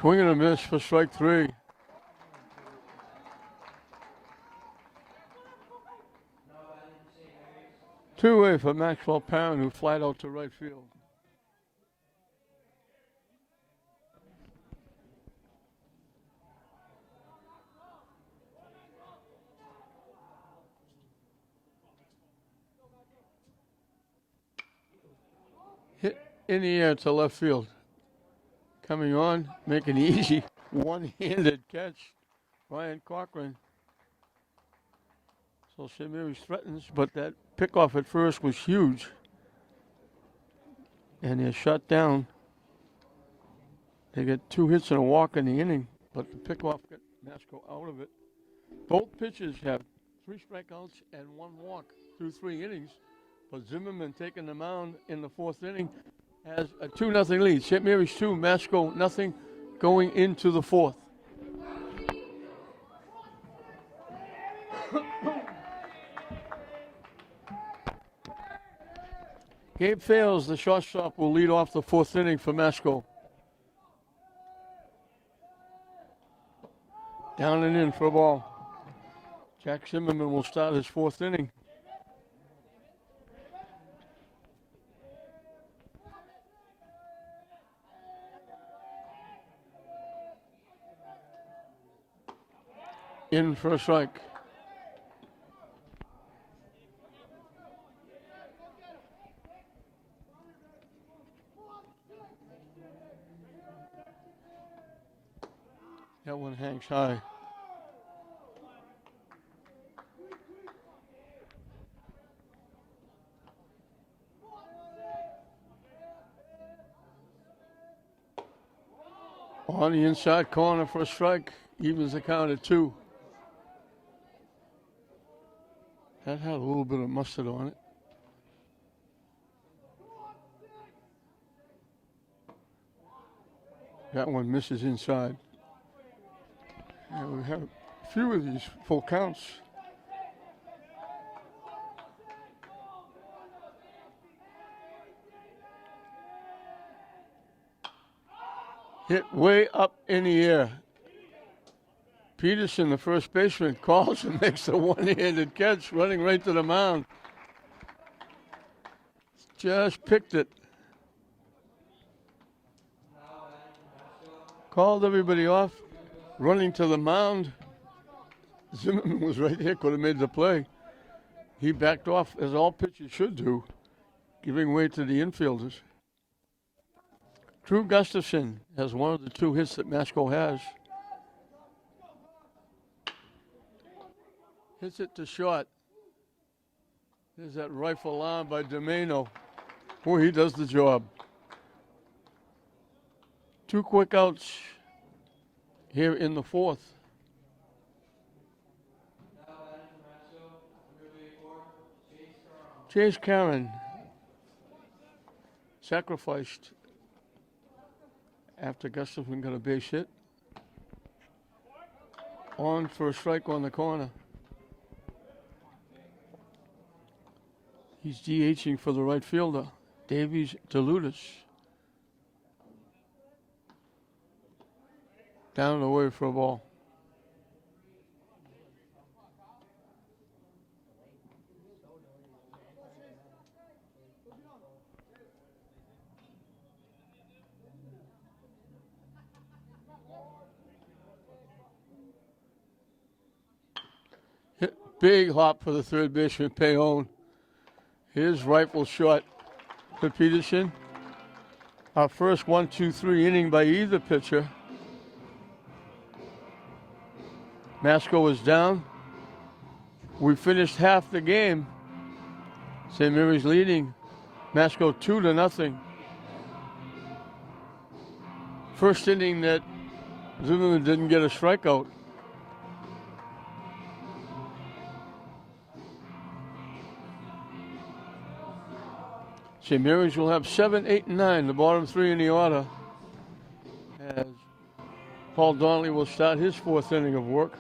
Swing and a miss for strike three. Two-way for Maxwell Parent, who flied out to right field. Hit in the air to left field. Coming on, making easy one-handed catch. Ryan Cochran. So St. Mary's threatens, but that pickoff at first was huge. And they're shut down. They get 2 hits and a walk in the inning, but the pickoff got Masco out of it. Both pitchers have 3 strikeouts and 1 walk through 3 innings. But Zimmerman taking the mound in the 4th inning has a 2-0 lead. St. Mary's 2, Masco nothing going into the 4th. Gabe Fales, the shortstop, will lead off the 4th inning for Masco. Down and in for a ball. Jack Zimmerman will start his 4th inning. In for a strike. That one hangs high. On the inside corner for a strike. Evens the count at 2. That had a little bit of mustard on it. That one misses inside. And we have a few of these full counts. Hit way up in the air. Peterson, the first baseman, calls and makes a one-handed catch, running right to the mound. Just picked it. Called everybody off, running to the mound. Zimmerman was right there, could have made the play. He backed off, as all pitchers should do, giving way to the infielders. Drew Gustafson has one of the two hits that Masco has. Hits it to short. There's that rifle arm by Domeno. Boy, he does the job. 2 quick outs here in the fourth. Chase Karen sacrificed after Gustafson got a base hit. On for a strike on the corner. He's DHing for the right fielder, Davies DeLutis. Down and away for a ball. Hit, big hop for the third baseman, Payon. His rifle shot to Peterson. Our first 1-2-3 inning by either pitcher. Masco is down. We finished half the game. St. Mary's leading Masco 2-0. First inning that Zimmerman didn't get a strikeout. St. Mary's will have 7, 8, and 9, the bottom three in the order, as Paul Donnelly will start his fourth inning of work.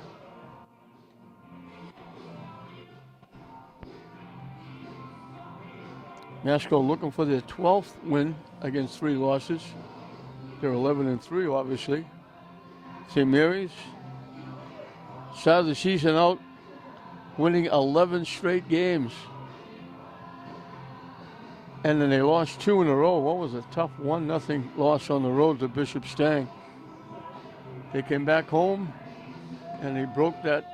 Masco looking for their 12th win against 3 losses. They're 11-3, obviously. St. Mary's started the season out winning 11 straight games. And then they lost 2 in a row. What was a tough 1-0 loss on the road to Bishop Stang. They came back home and they broke that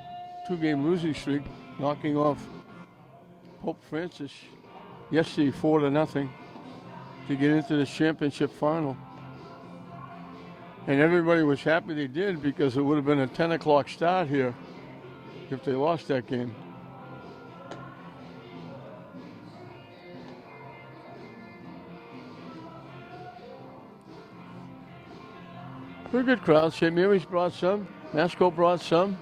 2-game losing streak, knocking off Pope Francis yesterday 4-0 to get into the championship final. And everybody was happy they did, because it would have been a 10 o'clock start here if they lost that game. Pretty good crowd. St. Mary's brought some. Masco brought some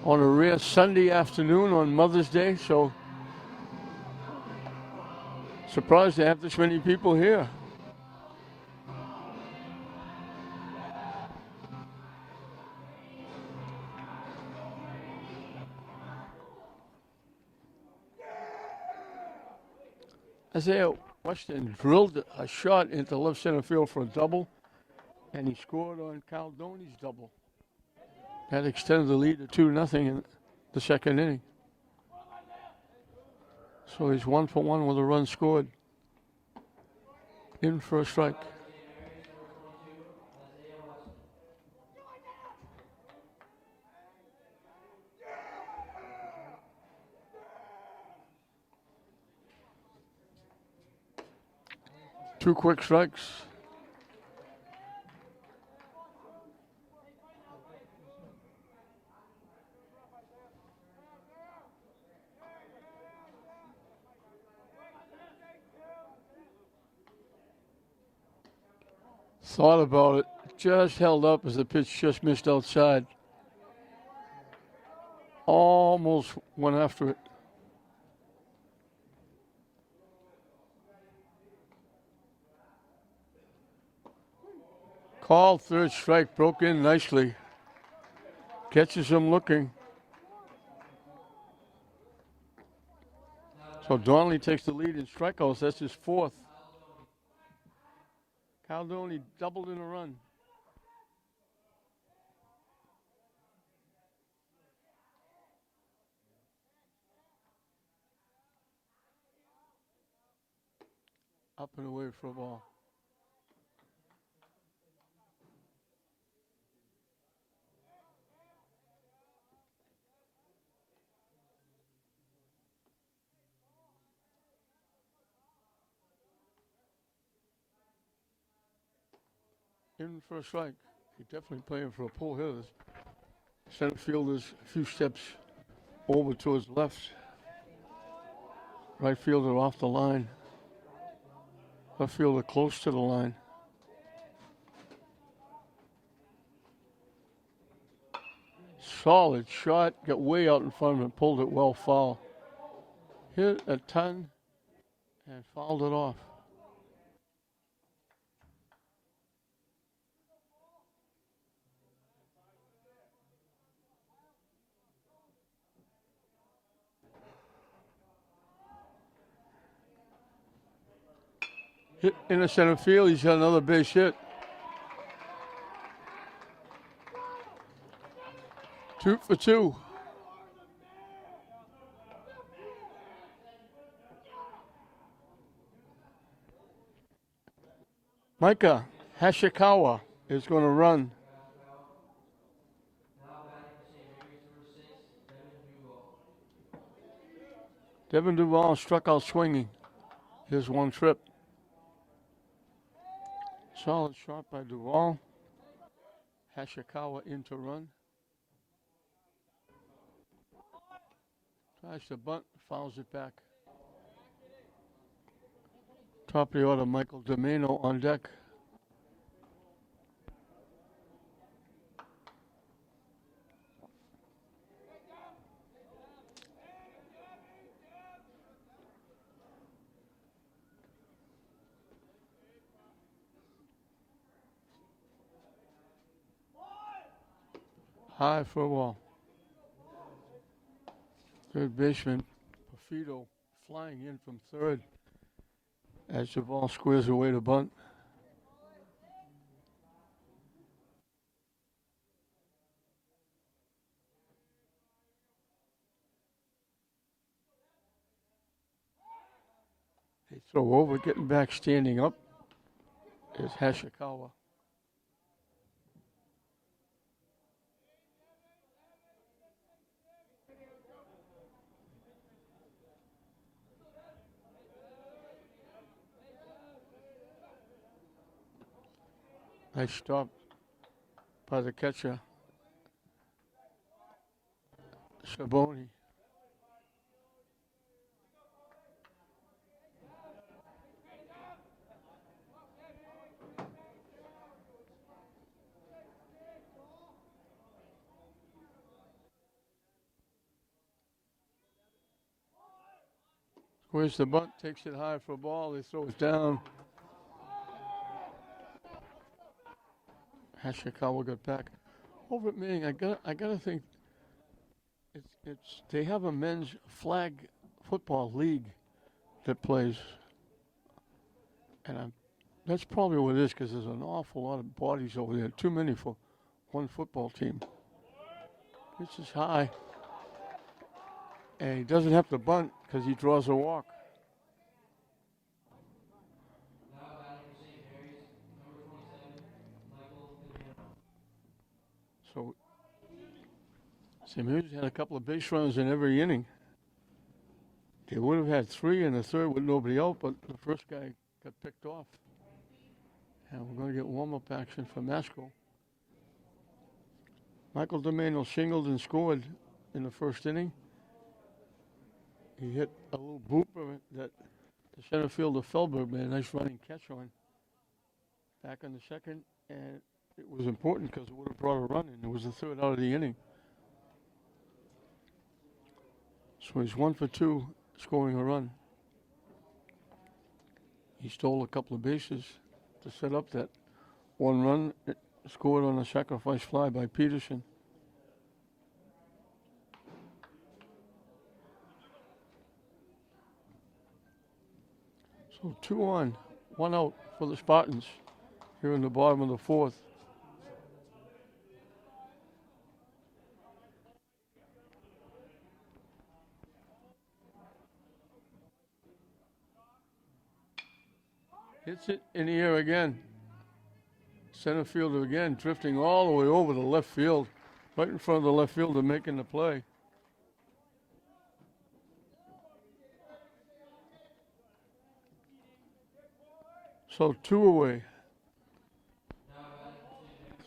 on a rare Sunday afternoon on Mother's Day. So surprised to have this many people here. Isaiah Weston drilled a shot into left center field for a double, and he scored on Caldoni's double. That extended the lead to 2-0 in the second inning. So he's 1 for 1 with a run scored. In for a strike. Two quick strikes. Thought about it, just held up as the pitch just missed outside. Almost went after it. Called, third strike, broke in nicely. Catches him looking. So Donnelly takes the lead in strikeouts. That's his fourth. Caldoni doubled in a run. Up and away for a ball. In for a strike. He's definitely playing for a pull hitter. Center fielder's a few steps over towards left. Right fielder off the line. Left fielder close to the line. Solid shot. Got way out in front of him. Pulled it well foul. Hit a ton and fouled it off. Hit in the center field. He's got another base hit. 2 for 2. Micah Hashikawa is going to run. Devin Duval struck out swinging. Here's one trip. Solid shot by Duval. Hashikawa in to run. Tries to bunt, fouls it back. Top of the order, Michael Domeno on deck. High for a ball. Third baseman, Perfito, flying in from third as the ball squares away to bunt. They throw over, getting back, standing up is Hashikawa. Nice stop by the catcher, Saboni. Where's the bunt? Takes it high for a ball. They throw it down. Hashikawa got back. Over at Manning, I gotta think. It's they have a men's flag football league that plays, and that's probably what it is because there's an awful lot of bodies over there. Too many for one football team. This is high, and he doesn't have to bunt because he draws a walk. So St. Mary's had a couple of base runners in every inning. They would have had 3 in the third with nobody out, but the first guy got picked off. And we're going to get warm-up action for Masco. Michael Domeno singled and scored in the first inning. He hit a little booper that the center fielder Felberg made a nice running catch on. Back in the second, and it was important because it would have brought a run in. It was the third out of the inning. So he's 1 for 2, scoring a run. He stole a couple of bases to set up that one run. It scored on a sacrifice fly by Peterson. So 2 on, 1 out for the Spartans here in the bottom of the fourth. Hits it in the air again. Center fielder again, drifting all the way over the left field, right in front of the left fielder making the play. So 2 away.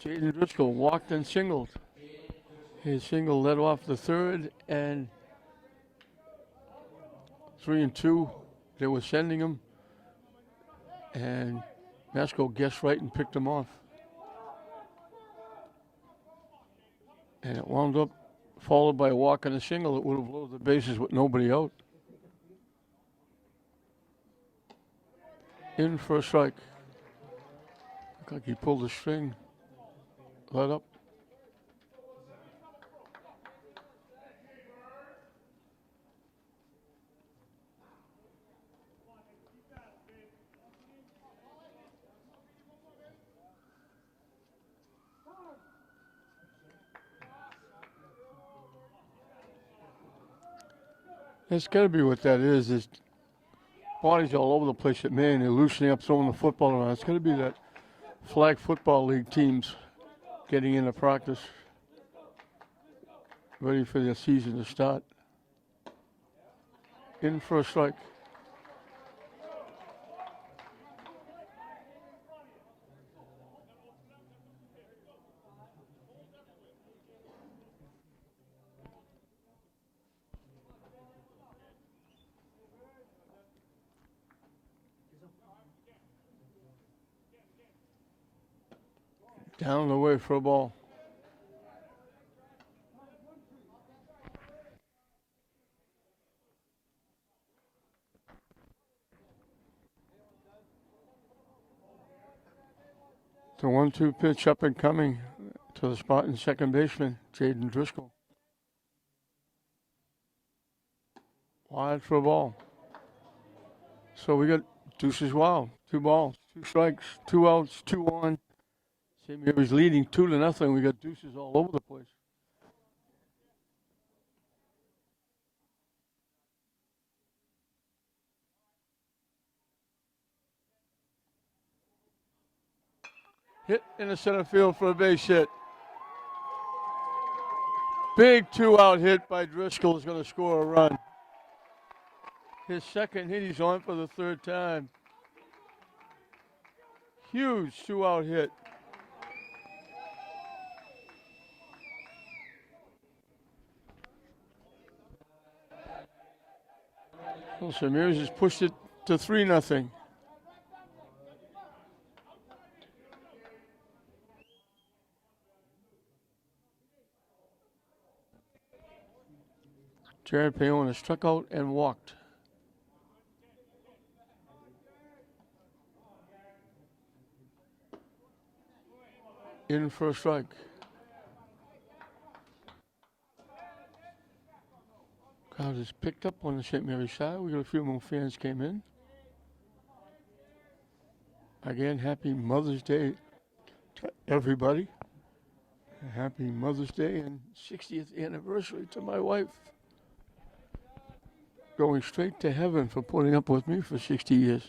Jaden Driscoll walked and singled. His single led off the third, and 3-2. They were sending him, and Masco guessed right and picked him off. And it wound up followed by a walk and a single that would have loaded the bases with nobody out. In for a strike. Looked like he pulled the string. Let up. That's got to be what that is. There's bodies all over the place at man. They're loosening up, throwing the football around. It's got to be that flag football league teams getting into practice, ready for their season to start. In for a strike. Down the way for a ball. The 1-2 pitch up and coming to the spot in second baseman, Jaden Driscoll. Wide for a ball. So we got deuces wild. 2 balls, 2 strikes, 2 outs, 2 on. St. Mary's leading 2-0. We got deuces all over the place. Hit in the center field for a base hit. Big 2-out hit by Driscoll is going to score a run. His second hit, he's on for the 3rd time. Huge 2-out hit. Well, St. Mary's has pushed it to 3-0. Jared Payon has struck out and walked. In for a strike. Crowd is picked up on the St. Mary's side. We got a few more fans came in. Again, happy Mother's Day to everybody. Happy Mother's Day and 60th anniversary to my wife. Going straight to heaven for putting up with me for 60 years.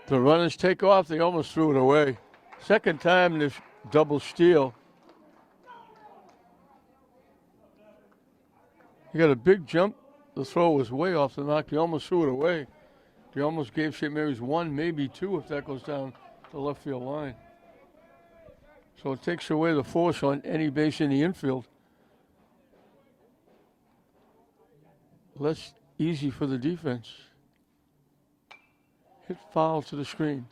The runners take off. They almost threw it away. Second time this double steal. He got a big jump. The throw was way off the mark. He almost threw it away. He almost gave St. Mary's 1, maybe 2 if that goes down the left field line. So it takes away the force on any base in the infield. Less easy for the defense. Hit foul to the screen.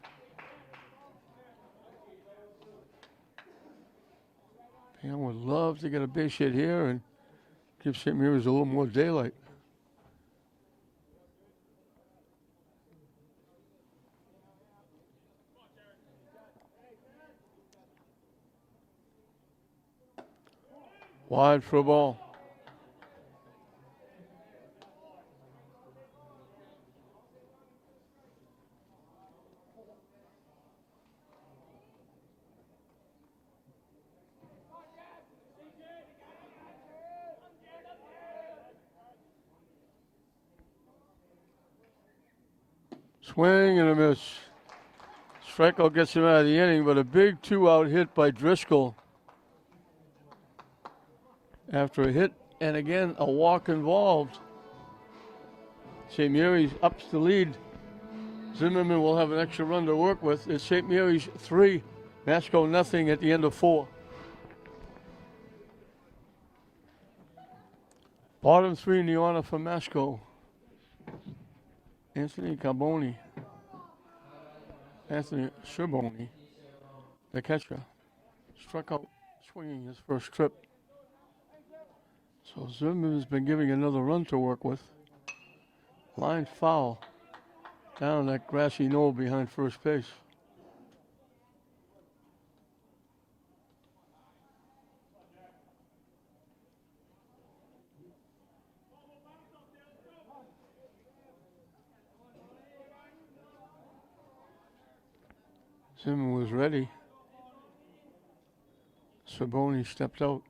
Pam would love to get a base hit here and give St. Mary's a little more daylight. Wide for a ball. Swing and a miss. Strikeout gets him out of the inning, but a big 2-out hit by Driscoll. After a hit and again a walk involved, St. Mary's ups the lead. Zimmerman will have an extra run to work with. It's St. Mary's 3, Masco nothing at the end of 4. Bottom 3 in the order for Masco. Anthony Carboni. Anthony Schirboni, the catcher, struck out swinging his first trip. So Zimmerman's been giving another run to work with. Line foul down that grassy knoll behind first base. Zimmerman was ready. Schirboni stepped out.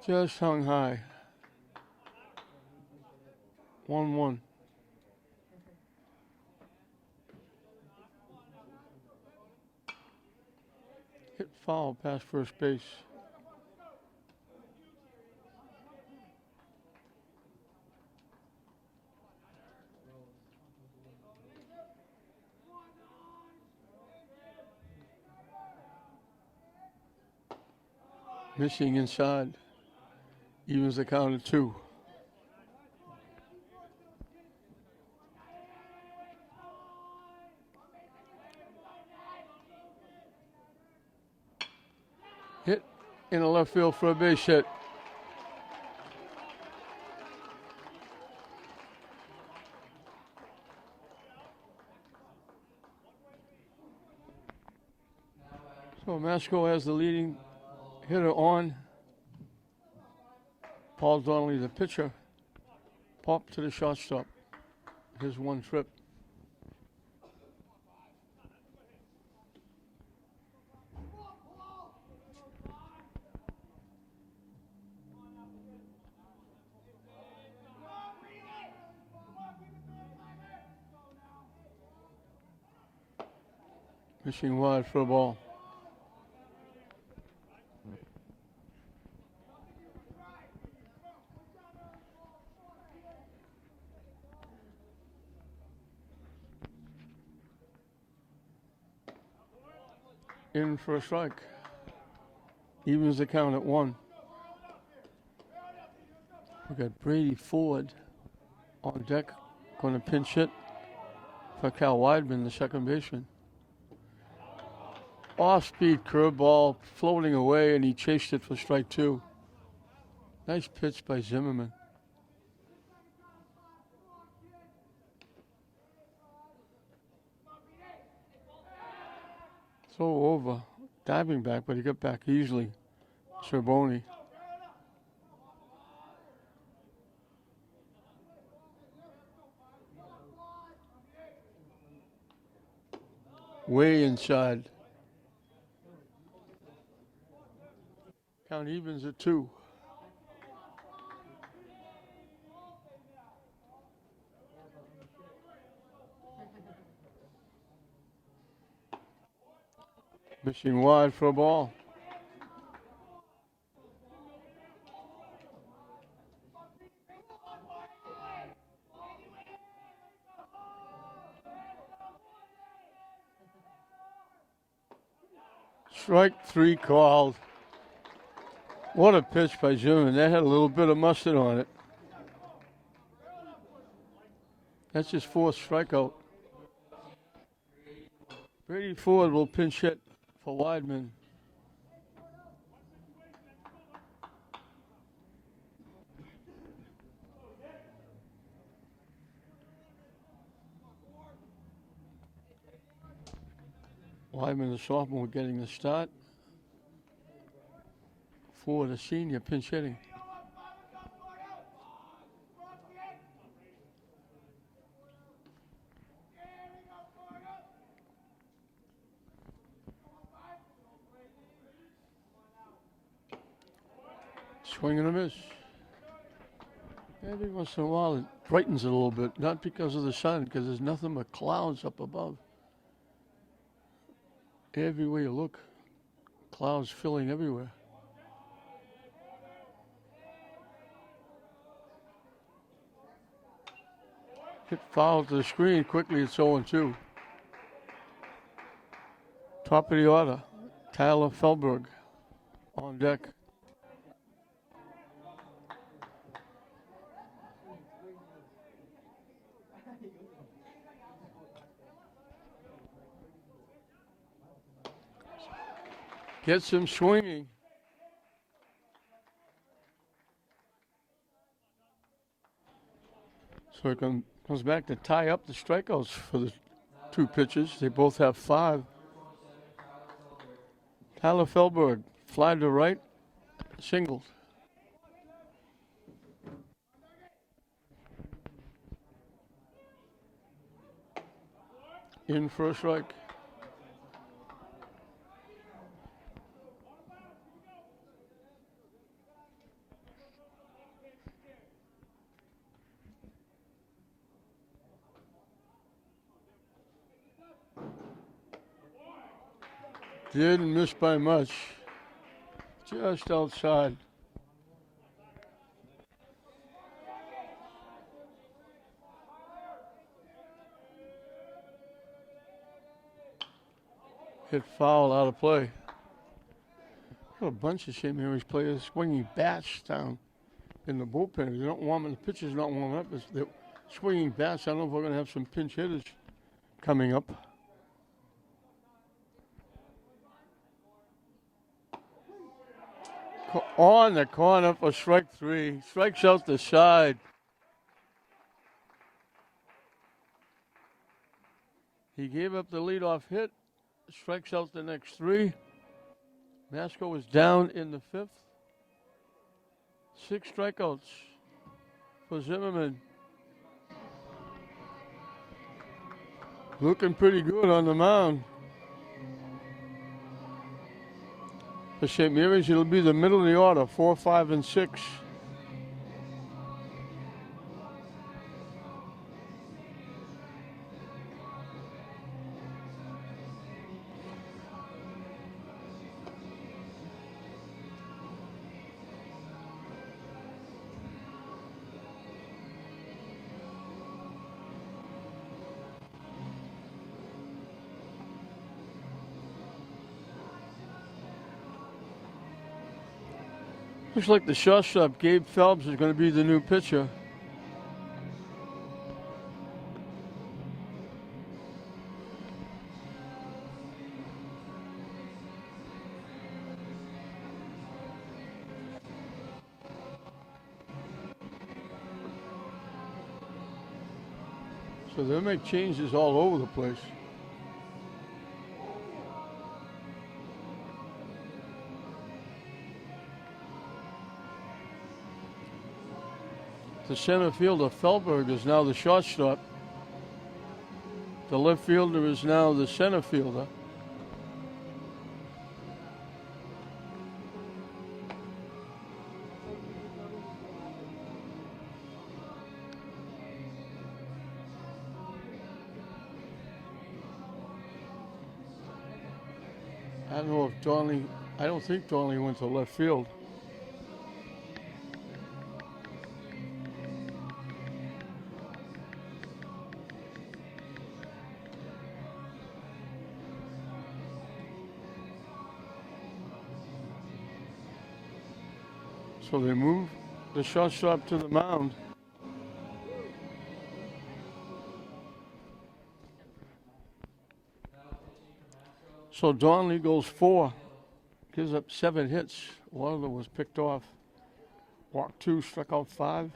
Just hung high. 1-1. Hit foul past first base. Missing inside. Evens the count at 2. Hit in the left field for a base hit. So Masco has the leading hitter on. Paul Donnelly, the pitcher, popped to the shortstop. His one trip. Missing wide for a ball. In for a strike. Evens the count at 1. We got Brady Ford on deck, going to pinch hit for Cal Weidman, the second baseman. Off-speed curveball floating away, and he chased it for strike 2. Nice pitch by Zimmerman. So over, diving back, but he got back easily. Schirboni. Way inside. Count evens at 2. Missing wide for a ball. Strike 3 called. What a pitch by Zimmerman. That had a little bit of mustard on it. That's his 4th strikeout. Brady Ford will pinch hit for Weidman. Weidman, the sophomore, getting the start. Ford, the senior, pinch hitting. Swing and a miss. Every once in a while it brightens a little bit, not because of the sun, because there's nothing but clouds up above. Everywhere you look, clouds filling everywhere. Hit foul to the screen quickly. It's 0-2. Top of the order, Tyler Feldberg on deck. Gets him swinging. So it comes back to tie up the strikeouts for the two pitchers. They both have 5. Tyler Feldberg, fly to right, singled. In for a strike. Didn't miss by much. Just outside. Hit foul, out of play. Got a bunch of St. Mary's players swinging bats down in the bullpen. They don't warm, the pitcher's not warming up. They're swinging bats. I don't know if we're going to have some pinch hitters coming up. On the corner for strike 3. Strikes out the side. He gave up the leadoff hit. Strikes out the next 3. Masco was down in the 5th. 6 strikeouts for Zimmerman. Looking pretty good on the mound. For St. Mary's, it'll be the middle of the order, 4, 5, and 6. Looks like the shortstop, Gabe Phelps, is going to be the new pitcher. So they'll make changes all over the place. The center fielder, Feldberg, is now the shortstop. The left fielder is now the center fielder. I don't know if Donnelly, I don't think Donnelly went to left field. So they move the shortstop to the mound. So Donnelly goes 4, gives up 7 hits. One of them was picked off. Walked 2, struck out 5.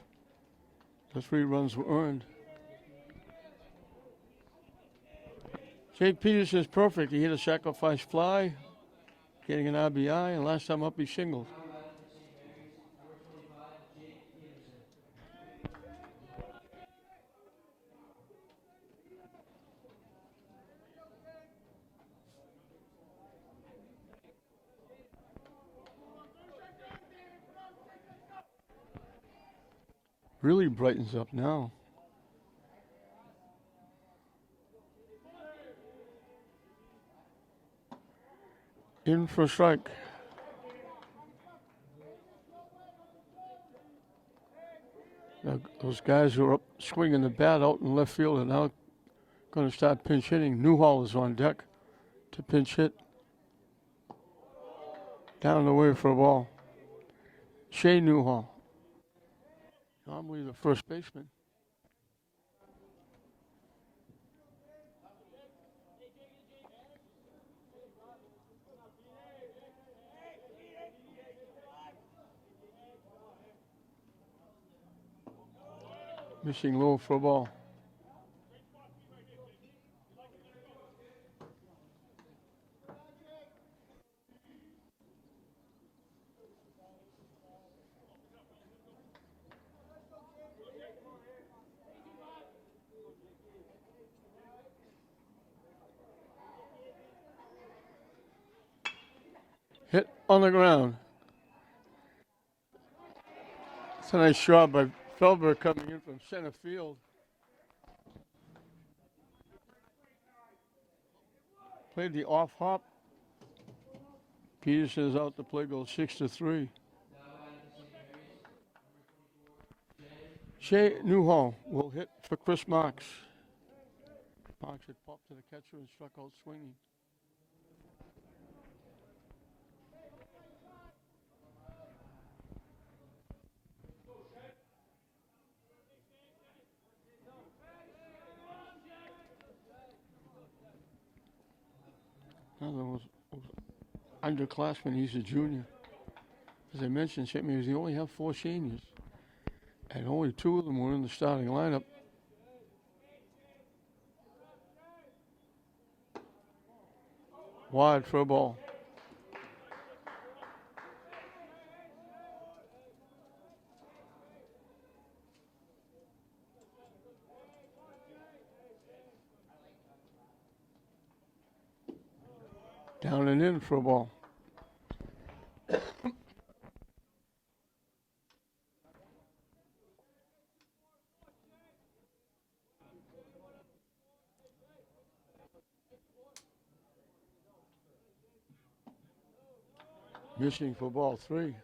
The 3 runs were earned. Jake Peterson's perfect. He hit a sacrifice fly, getting an RBI, and last time up he singled. really brightens up now. In for a strike. Now, those guys who are up swinging the bat out in left field are now going to start pinch hitting. Newhall is on deck to pinch hit. Down the way for a ball. Shea Newhall. Normally the first baseman. Missing low for a ball. Hit on the ground. It's a nice shot by Felber coming in from center field. Played the off hop. Peterson is out. The play goes 6-3. Shea Newhall will hit for Chris Marks. Marks had popped to the catcher and struck out swinging. Another was underclassman. He's a junior. As I mentioned, St. Mary's, they only have 4 seniors. And only 2 of them were in the starting lineup. Wide for a ball. Down and in for a ball. Missing for ball 3.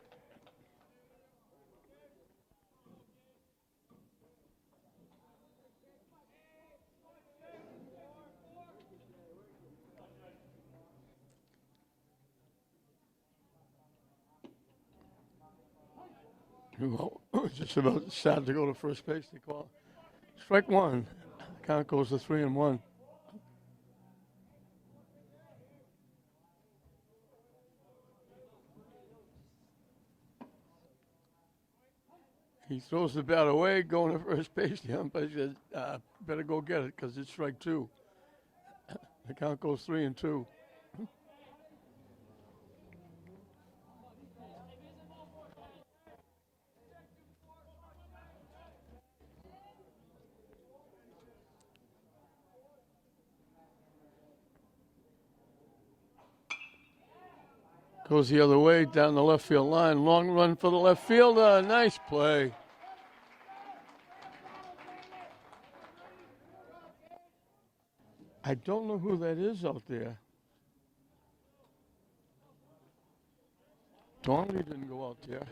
Well, just about sad to go to first base. They call it. Strike 1. Count goes to 3-1. He throws the bat away, going to first base. The umpire says, better go get it because it's strike 2. The count goes 3-2. Goes the other way, down the left field line. Long run for the left fielder. Nice play. I don't know who that is out there. Donnelly didn't go out there.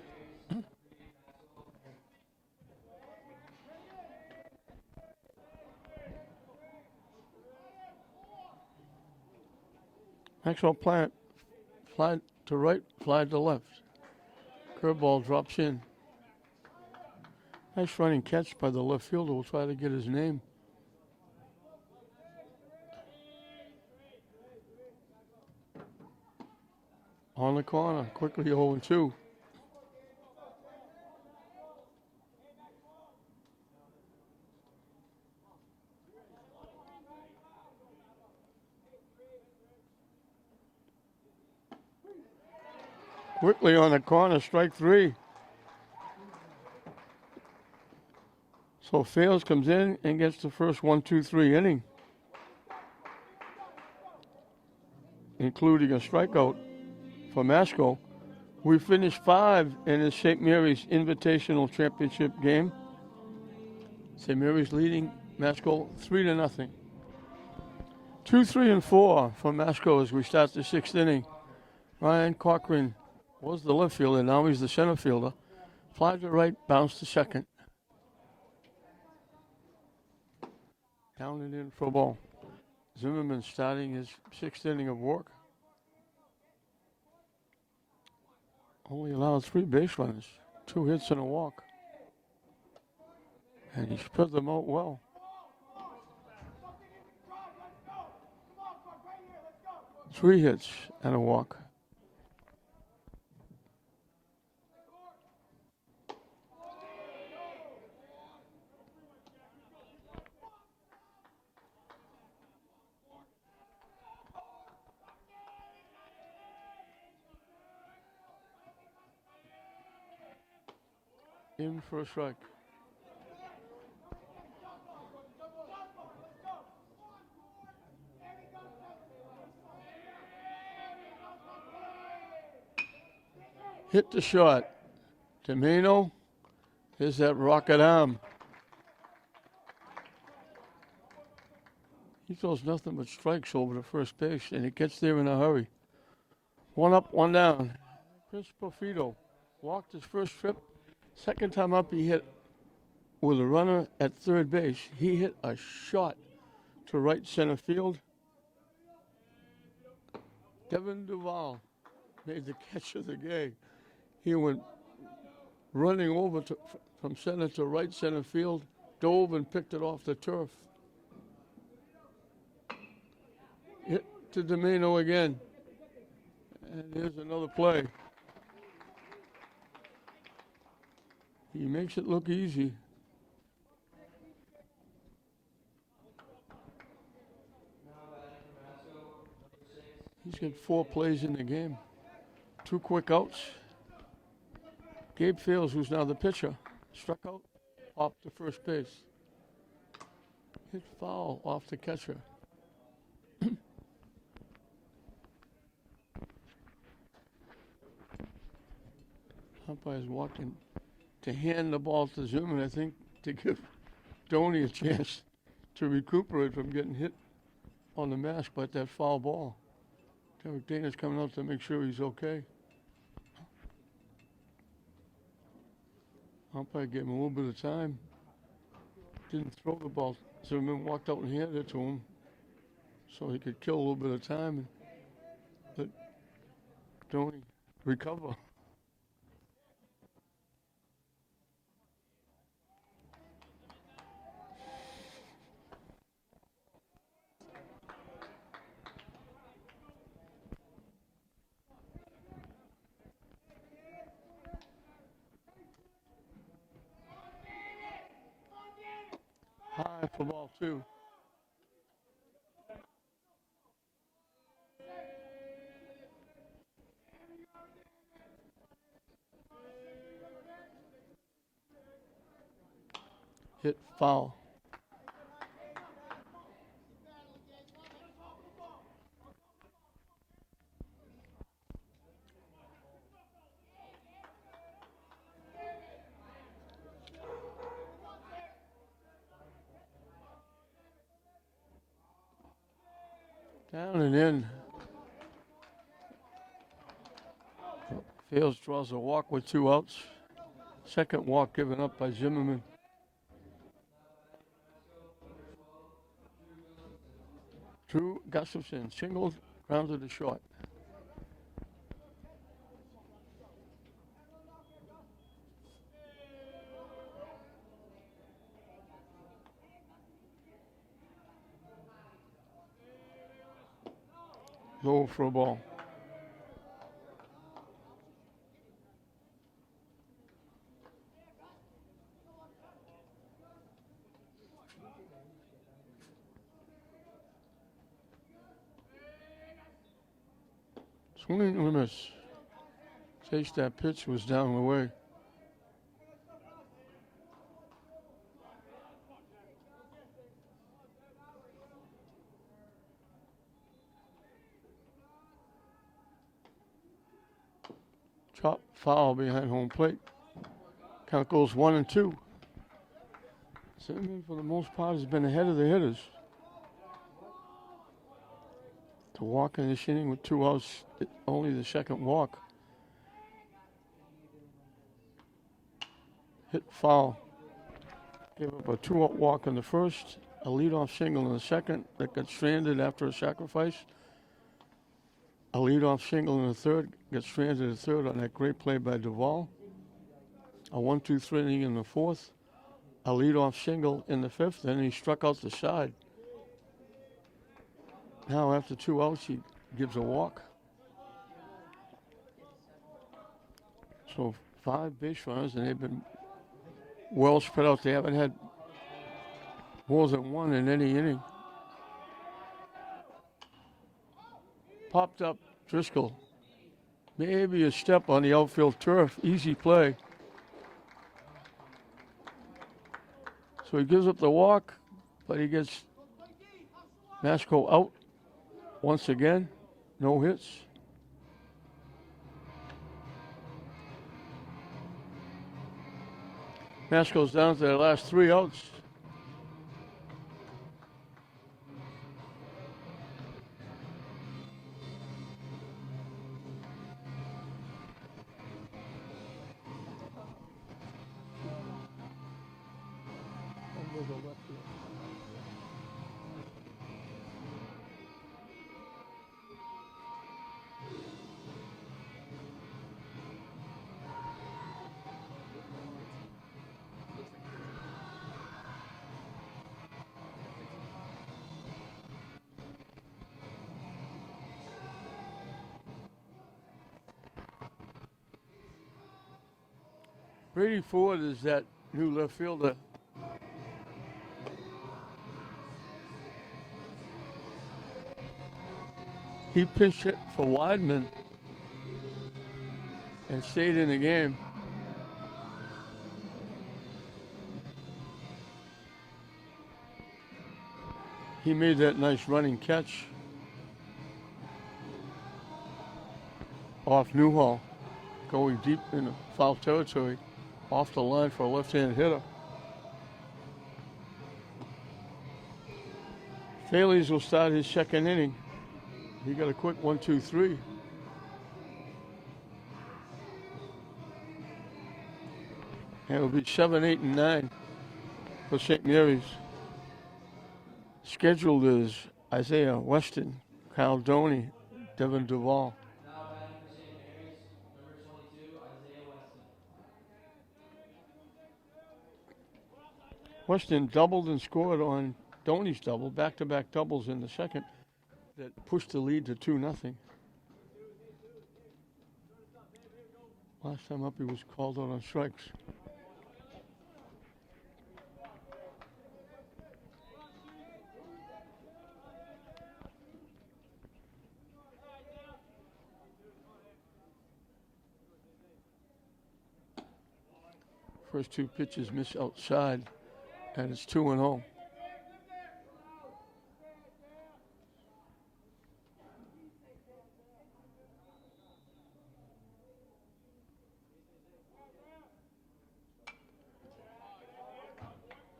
Maxwell Plant fly to right, fly to left. Curveball drops in. Nice running catch by the left fielder. We'll try to get his name. On the corner, quickly 0-2. Quickly on the corner, strike 3. So Fales comes in and gets the first 1-2-3 inning, including a strikeout for Masco. We finished 5 in the St. Mary's Invitational Championship game. St. Mary's leading Masco 3-0. 2, 3, and 4 for Masco as we start the 6th inning. Ryan Cochran was the left fielder, now he's the center fielder. Fly to right, bounce to second. Down and in for a ball. Zimmerman starting his 6th inning of work. Only allowed 3 base runners, 2 hits and a walk. And he spread them out well. Three hits and a walk. In for a strike. Hit the shot. Domeno. Here's that rocket arm. He throws nothing but strikes over to first base, and he gets there in a hurry. 1 up, 1 down. Chris Porfido walked his first trip. Second time up, he hit with a runner at third base. He hit a shot to right center field. Devin Duval made the catch of the game. He went running over from center to right center field, dove and picked it off the turf. Hit to Domeno again. And here's another play. He makes it look easy. He's got 4 plays in the game. 2 quick outs. Gabe Fields, who's now the pitcher, struck out off the first base. Hit foul off the catcher. Umpire's walking to hand the ball to Zimmerman, I think, to give Doney a chance to recuperate from getting hit on the mask by that foul ball. Derek Dana's coming out to make sure he's okay. Umpire gave him a little bit of time. Didn't throw the ball. Zimmerman walked out and handed it to him so he could kill a little bit of time and let Doney recover. High for ball 2. Hit foul. Down and in. Fields draws a walk with 2 outs. Second walk given up by Zimmerman. Drew Gustafson singled, grounded to short. Low for a ball. Swing and a miss. Chase that pitch was down the way. Chop foul behind home plate. Count goes 1-2. Zimmerman, for the most part, has been ahead of the hitters. To walk in this inning with 2 outs, only the second walk. Hit foul. Gave up a 2-out walk in the first, a leadoff single in the second that got stranded after a sacrifice. A leadoff single in the third, got stranded at third on that great play by Duvall. A 1-2-3 inning in the fourth, a leadoff single in the fifth, then he struck out the side. Now after 2 outs, he gives a walk. So 5 base runners, and they've been well spread out. They haven't had more than one in any inning. Popped up Driscoll. Maybe a step on the outfield turf. Easy play. So he gives up the walk, but he gets Masco out once again. No hits. Masco's down to their last 3 outs. Brady Ford is that new left fielder. He pitched it for Weidman and stayed in the game. He made that nice running catch off Newhall, going deep in the foul territory, off the line for a left-handed hitter. Thales will start his second inning. He got a quick 1-2-3. And it'll be 7, 8, and 9 for St. Mary's. Scheduled is Isaiah Weston, Kyle Doney, Devin Duvall. Weston doubled and scored on Doney's double, back-to-back doubles in the second that pushed the lead to 2-0. Last time up, he was called out on strikes. First 2 pitches miss outside, and it's 2-0.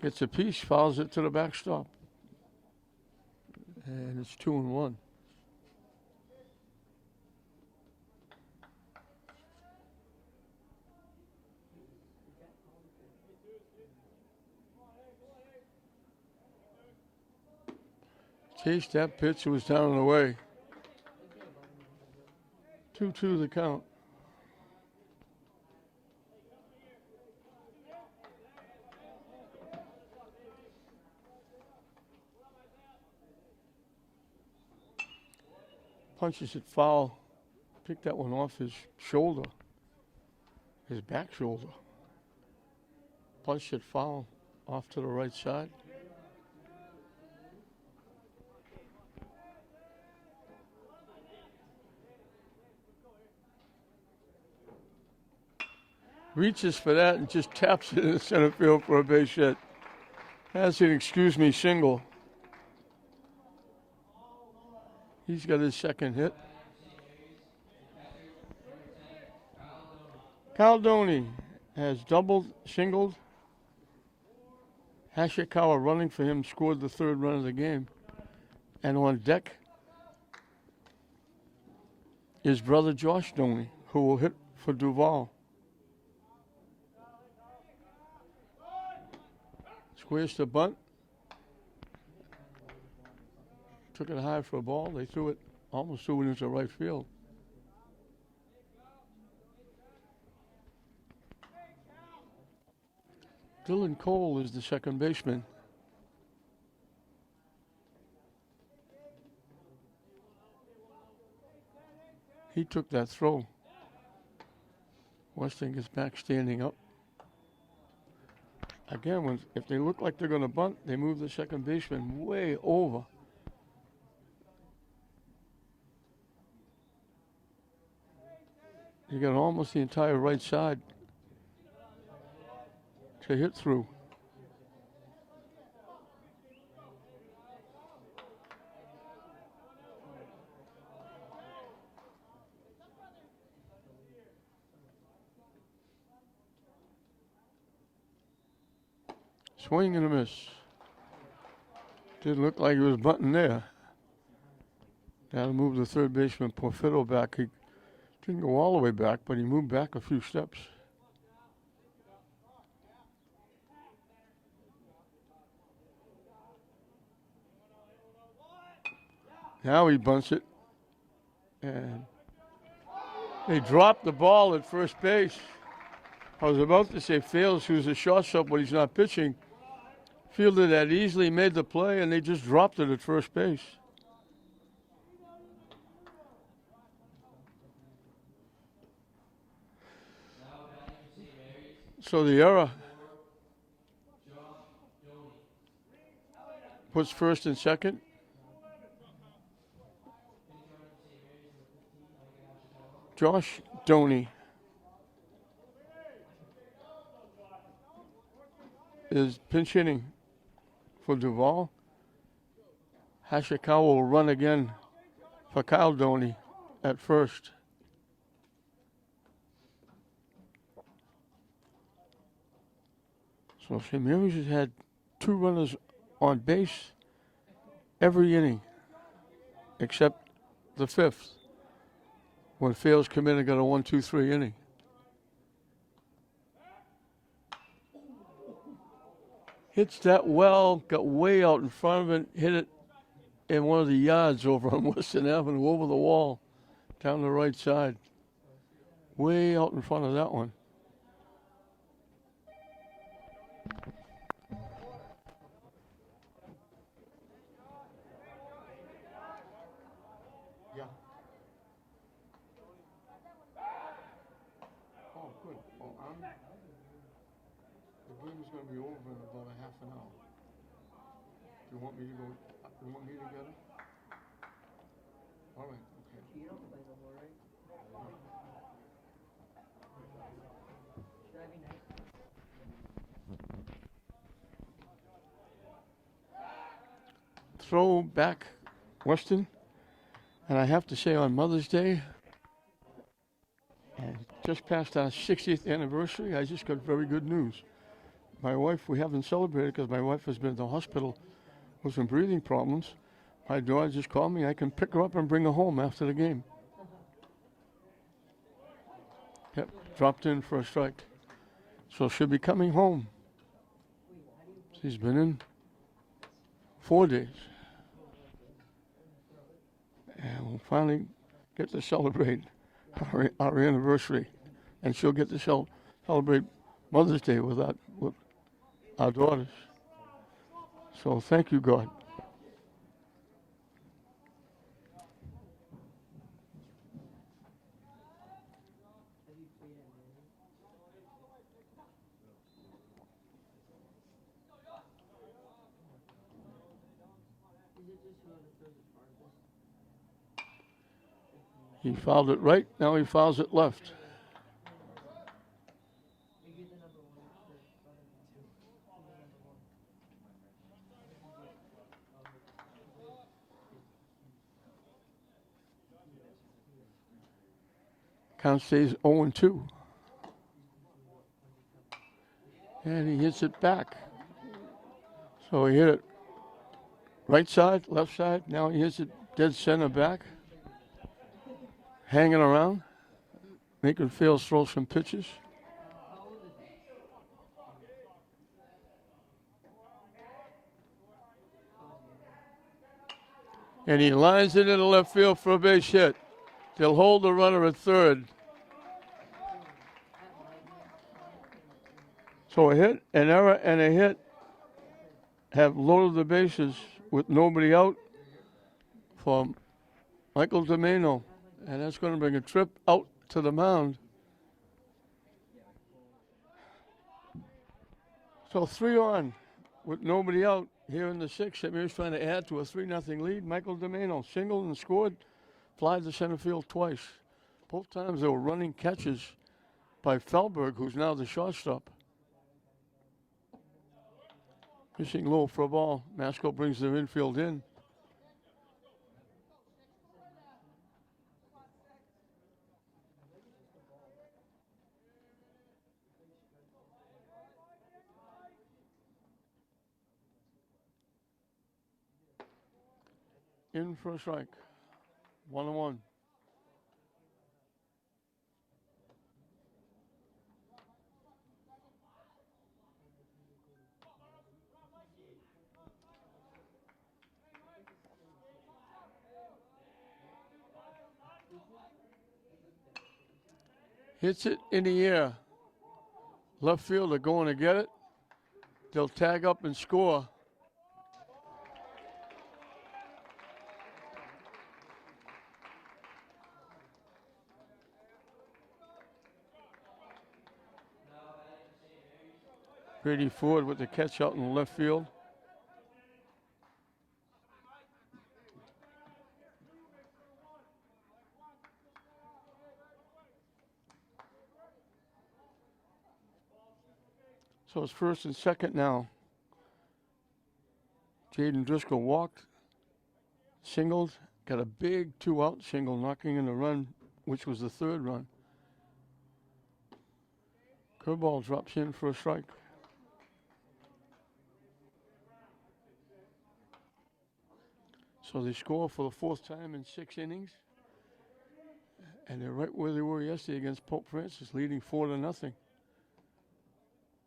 Gets a piece, fouls it to the backstop. And it's 2-1. Chased that pitch, it was down and away. 2-2 the count. Punches it foul. Picked that one off his shoulder, his back shoulder. Punched it foul off to the right side. Reaches for that and just taps it in the center field for a base hit. Has an excuse me single. He's got his second hit. Caldoni has doubled, singled, Hashikawa running for him scored the third run of the game. And on deck is brother Josh Doney, who will hit for Duval. Squares to bunt. Took it high for a ball. They threw it, almost threw it into right field. Dylan Cole is the second baseman. He took that throw. Weston gets back standing up. Again, if they look like they're going to bunt, they move the second baseman way over. You got almost the entire right side to hit through. Swing and a miss. Didn't look like he was bunting there. That'll move the third baseman Porfido back. He didn't go all the way back, but he moved back a few steps. Now he bunts it. And they dropped the ball at first base. I was about to say Fails, who's a shortstop, but he's not pitching. Fielded that easily, made the play, and they just dropped it at first base. So the error puts first and second. Josh Doney is pinch hitting for Duval. Hashikawa will run again for Kyle Doney at first. So St. Mary's has had 2 runners on base every inning, except the 5th, when Fails come in and got a 1-2-3 inning. Hits that well, got way out in front of it, hit it in one of the yards over on Western Avenue, over the wall, down the right side. Way out in front of that one. Yeah. Oh, good. Oh, the game is going to be over in about a half an hour. Do you want me to go? You want me to get it? All right. Okay. You don't play no more, right? Should I be nice? Throw back, Weston. And I have to say, on Mother's Day, and just past our 60th anniversary, I just got very good news. My wife, we haven't celebrated because my wife has been in the hospital with some breathing problems. My daughter just called me. I can pick her up and bring her home after the game. Yep, dropped in for a strike. So she'll be coming home. She's been in 4 days. And we'll finally get to celebrate our anniversary. And she'll get to celebrate Mother's Day with our daughters. So thank you, God. He fouled it right, now he fouls it left. Count stays 0-2. And he hits it back. So he hit it right side, left side. Now he hits it dead center back. Hanging around. Making Fields throw some pitches. And he lines it into left field for a base hit. They'll hold the runner at third. So a hit, an error, and a hit have loaded the bases with nobody out for Michael Domeno. And that's going to bring a trip out to the mound. So 3 on with nobody out here in the sixth. Samir's trying to add to a 3-0 lead. Michael Domeno singled and scored. Fly to center field twice. Both times they were running catches by Felberg, who's now the shortstop. Pitching low for a ball. Masco brings their infield in. In for a strike. 1-1. Hits it in the air. Left fielder going to get it. They'll tag up and score. Brady Ford with the catch out in the left field. So it's first and second now. Jaden Driscoll walked, singled, got a big 2-out single, knocking in the run, which was the third run. Curveball drops in for a strike. So they score for the 4th time in 6 innings. And they're right where they were yesterday against Pope Francis, leading 4-0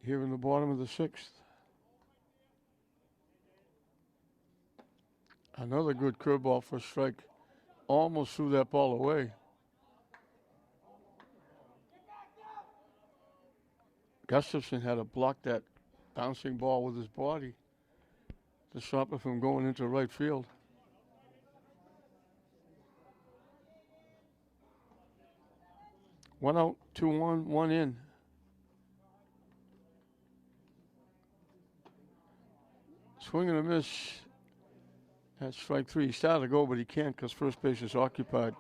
here in the bottom of the 6th. Another good curveball for a strike. Almost threw that ball away. Gustafson had to block that bouncing ball with his body to stop it from going into right field. One out, 2-1, 1 in. Swing and a miss at strike 3. He started to go, but he can't because first base is occupied.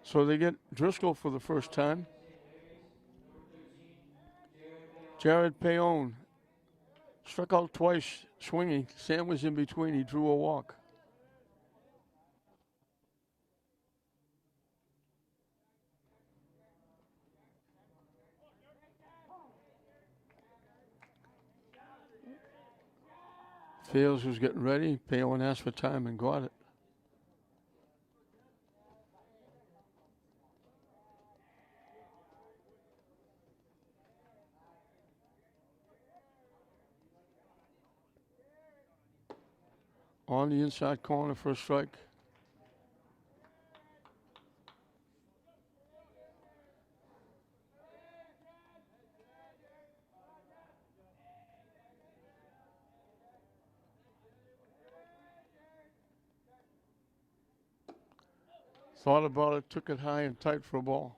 So they get Driscoll for the first time. Jared Payon struck out twice, swinging. Sam was in between. He drew a walk. Fields was getting ready. Payon asked for time and got it. On the inside corner for a strike. Thought about it, took it high and tight for a ball.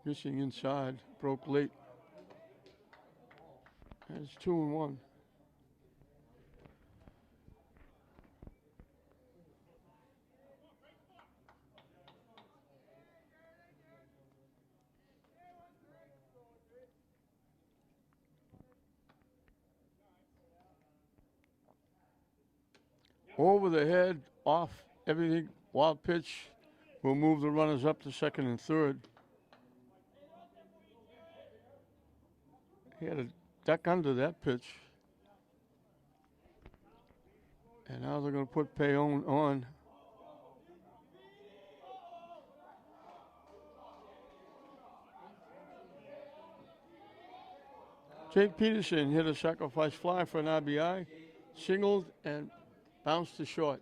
Missing inside, broke late. And it's 2-1. over the head, off everything, wild pitch. We'll move the runners up to second and third. He had a duck under that pitch. And now they're going to put Payon on. Jake Peterson hit a sacrifice fly for an RBI, singled and bounced to short.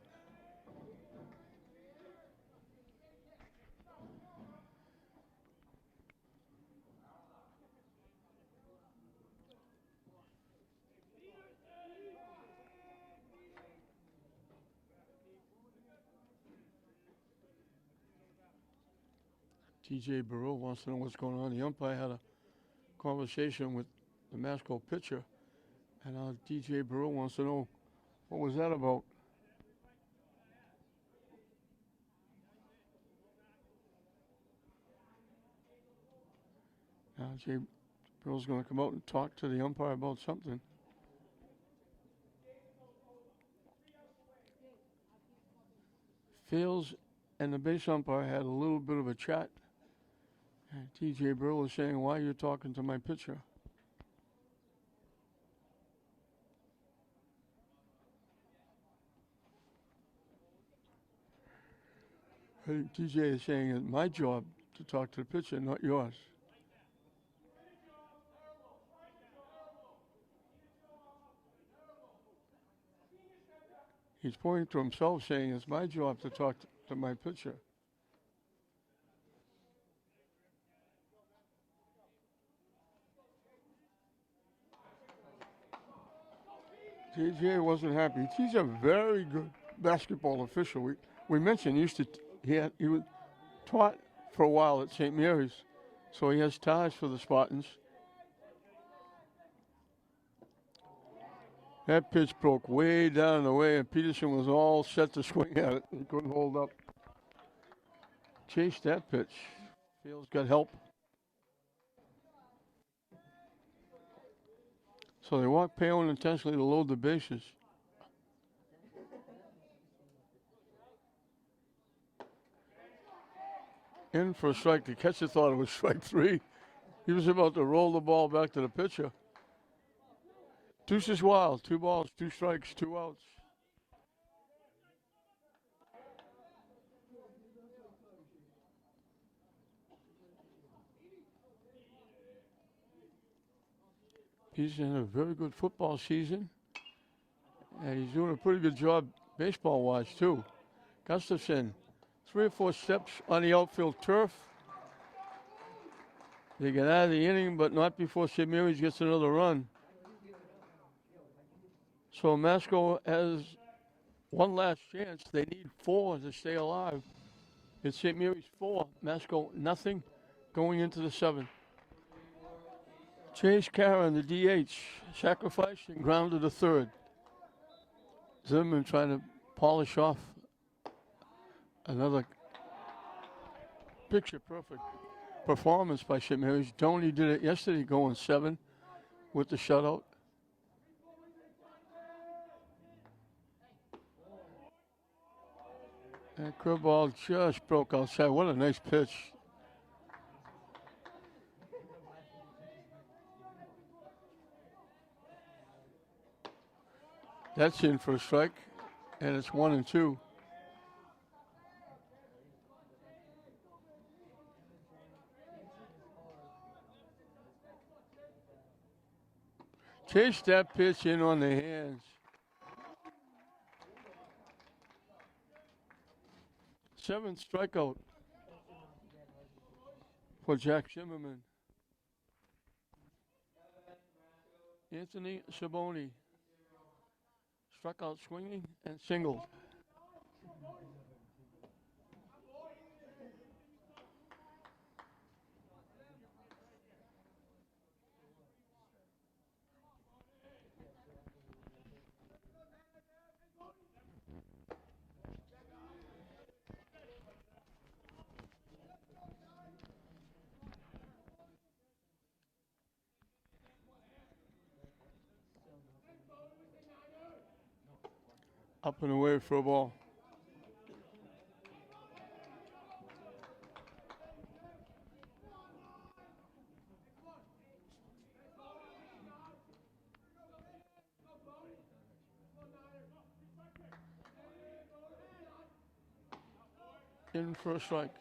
TJ Burrow wants to know what's going on. The umpire had a conversation with the Masco pitcher, and DJ Burrow wants to know what was that about. Now Jay Burrow's going to come out and talk to the umpire about something. Fields and the base umpire had a little bit of a chat. And TJ Burrow is saying, "Why are you talking to my pitcher?" I think TJ is saying it's my job to talk to the pitcher, not yours. He's pointing to himself saying it's my job to talk to my pitcher. TJ wasn't happy. He's a very good basketball official. We mentioned he was taught for a while at St. Mary's, so he has ties for the Spartans. That pitch broke way down the way, and Peterson was all set to swing at it. He couldn't hold up. Chased that pitch. Fields got help. So they walked Payon intentionally to load the bases. In for a strike. The catcher thought it was strike three. He was about to roll the ball back to the pitcher. Deuces wild. 2 balls, 2 strikes, 2 outs. He's in a very good football season. And he's doing a pretty good job baseball-wise, too. Gustafson, 3 or 4 steps on the outfield turf. They get out of the inning, but not before St. Mary's gets another run. So Masco has one last chance. They need 4 to stay alive. It's St. Mary's 4, Masco nothing, going into the 7th. Chase Karen, the DH, sacrificed and grounded the 3rd. Zimmerman trying to polish off another picture-perfect performance by St. Mary's. Doney did it yesterday, going 7 with the shutout. That curveball just broke outside. What a nice pitch. That's in for a strike, and it's 1-2. Chase that pitch in on the hands. 7th strikeout for Jack Zimmerman. Anthony Saboni struck out swinging and singled. Up and away for a ball. In for a strike.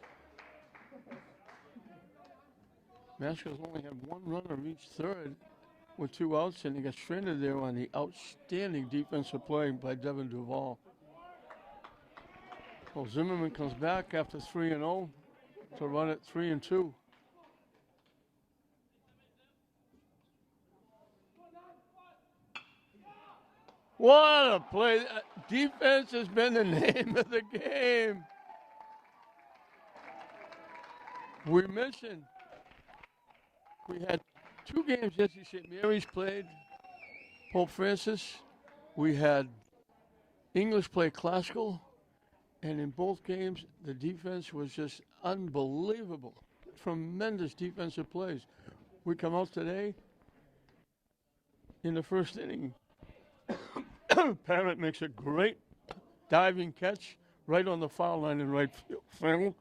Masco's only had one runner reach third with 2 outs, and he got stranded there on the outstanding defensive play by Devin Duvall. Well, Zimmerman comes back after 3-0 to run it 3-2. What a play. Defense has been the name of the game. We mentioned we had 2 games yesterday. St. Mary's played Pope Francis. We had English play classical. And in both games, the defense was just unbelievable. Tremendous defensive plays. We come out today in the first inning. Parrott makes a great diving catch right on the foul line in right field.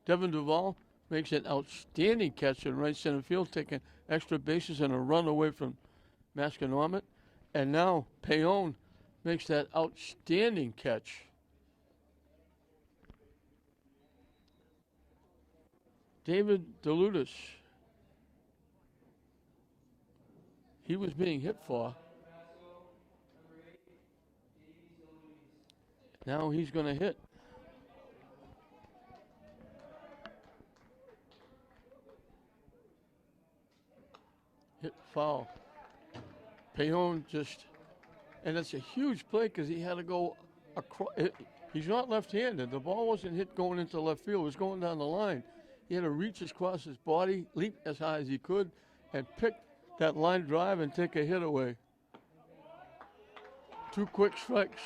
Devin Duvall makes an outstanding catch in right center field, taking extra bases and a run away from Masconomet. And now Payon makes that outstanding catch. David DeLutis, he was being hit for. Now he's going to hit. Hit foul. Payon just, and it's a huge play because he had to go across. He's not left-handed. The ball wasn't hit going into left field. It was going down the line. He had to reach across his body, leap as high as he could, and pick that line drive and take a hit away. 2 quick strikes.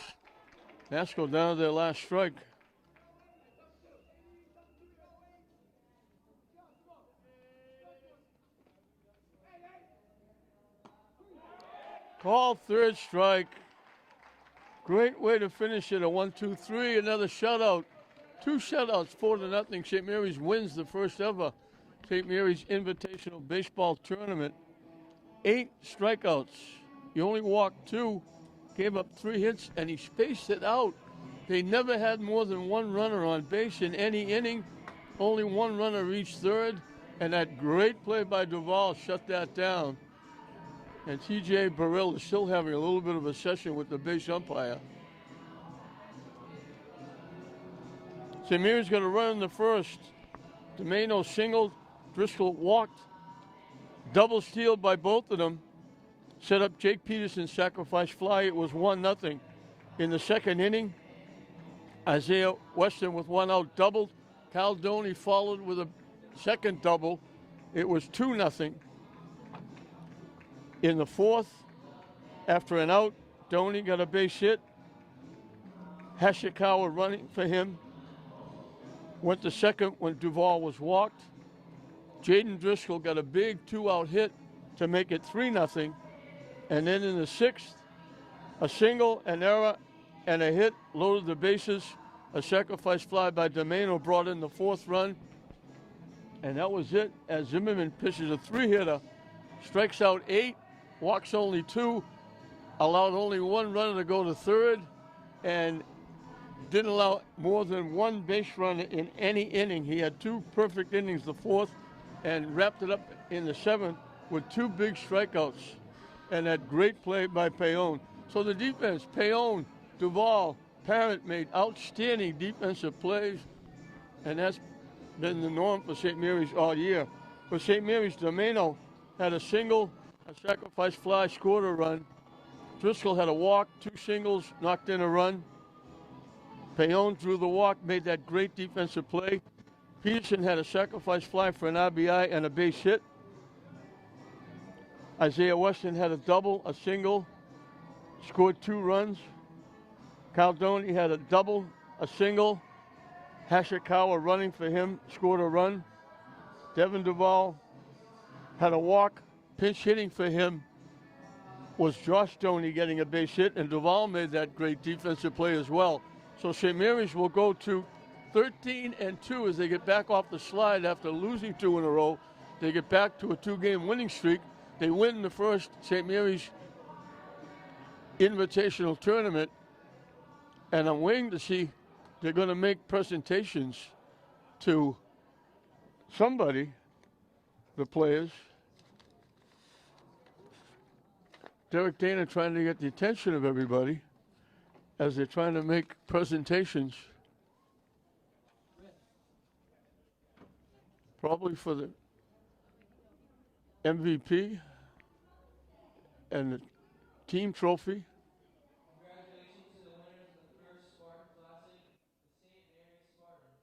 Masco down to their last strike. Call 3rd strike. Great way to finish it. A 1-2-3. Another shutout. 2 shutouts, 4-0. St. Mary's wins the first ever St. Mary's Invitational Baseball Tournament. 8 strikeouts. He only walked 2, gave up 3 hits, and he spaced it out. They never had more than 1 runner on base in any inning. Only 1 runner reached third, and that great play by Duvall shut that down. And T.J. Burrell is still having a little bit of a session with the base umpire. St. Mary's going to run in the first. Domeno singled. Driscoll walked. Double steal by both of them. Set up Jake Peterson's sacrifice fly. It was 1-0. In the second inning, Isaiah Weston with 1 out doubled. Caldoni followed with a second double. It was 2-0. In the fourth, after an out, Doney got a base hit. Hashikawa running for him. Went to second when Duvall was walked. Jaden Driscoll got a big 2-out hit to make it 3-0. And then in the sixth, a single, an error, and a hit loaded the bases. A sacrifice fly by Domeno brought in the 4th run. And that was it as Zimmerman pitches a 3-hitter. Strikes out 8, walks only 2, allowed only 1 runner to go to third, and didn't allow more than 1 base run in any inning. He had 2 perfect innings, the 4th, and wrapped it up in the 7th with 2 big strikeouts and that great play by Payon. So the defense, Payon, Duvall, Parrott made outstanding defensive plays, and that's been the norm for St. Mary's all year. For St. Mary's, Domeno had a single, a sacrifice fly, scored a run. Driscoll had a walk, 2 singles, knocked in a run. Payon drew the walk, made that great defensive play. Peterson had a sacrifice fly for an RBI and a base hit. Isaiah Weston had a double, a single, scored 2 runs. Caldoni had a double, a single. Hashikawa running for him, scored a run. Devin Duvall had a walk, pinch hitting for him, was Josh Stoney getting a base hit, and Duval made that great defensive play as well. So St. Mary's will go to 13-2 as they get back off the slide after losing 2 in a row. They get back to a 2-game winning streak. They win the first St. Mary's Invitational Tournament, and I'm waiting to see, they're going to make presentations to somebody, the players. Derek Dana trying to get the attention of everybody as they're trying to make presentations. Probably for the MVP and the team trophy. Congratulations to the winners of the first Spartan Classic, the St. Mary's Spartans.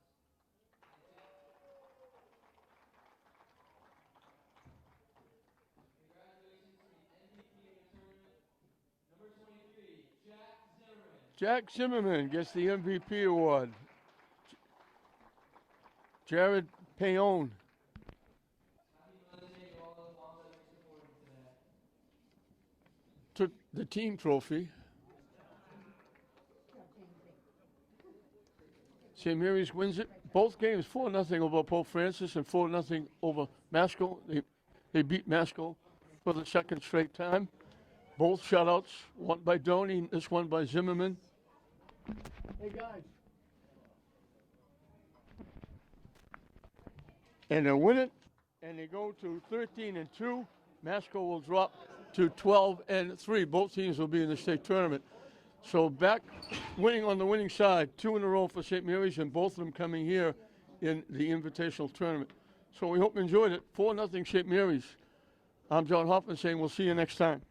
Congratulations to the MVP of the tournament, number 23, Jack Zimmerman. Jack Zimmerman gets the MVP award. Jared Payon Happy Mother's Day to all the moms that are supporting today. took the team trophy. St. Mary's wins it. Both games 4-0 over Pope Francis and 4-0 over Masco. They beat Masco for the second straight time. Both shutouts, one by Doney, this one by Zimmerman. Hey guys. And they win it, and they go to 13-2. Masco will drop to 12-3. Both teams will be in the state tournament. So back winning on the winning side, 2 in a row for St. Mary's, and both of them coming here in the Invitational Tournament. So we hope you enjoyed it. 4-0 St. Mary's. I'm John Hoffman saying we'll see you next time.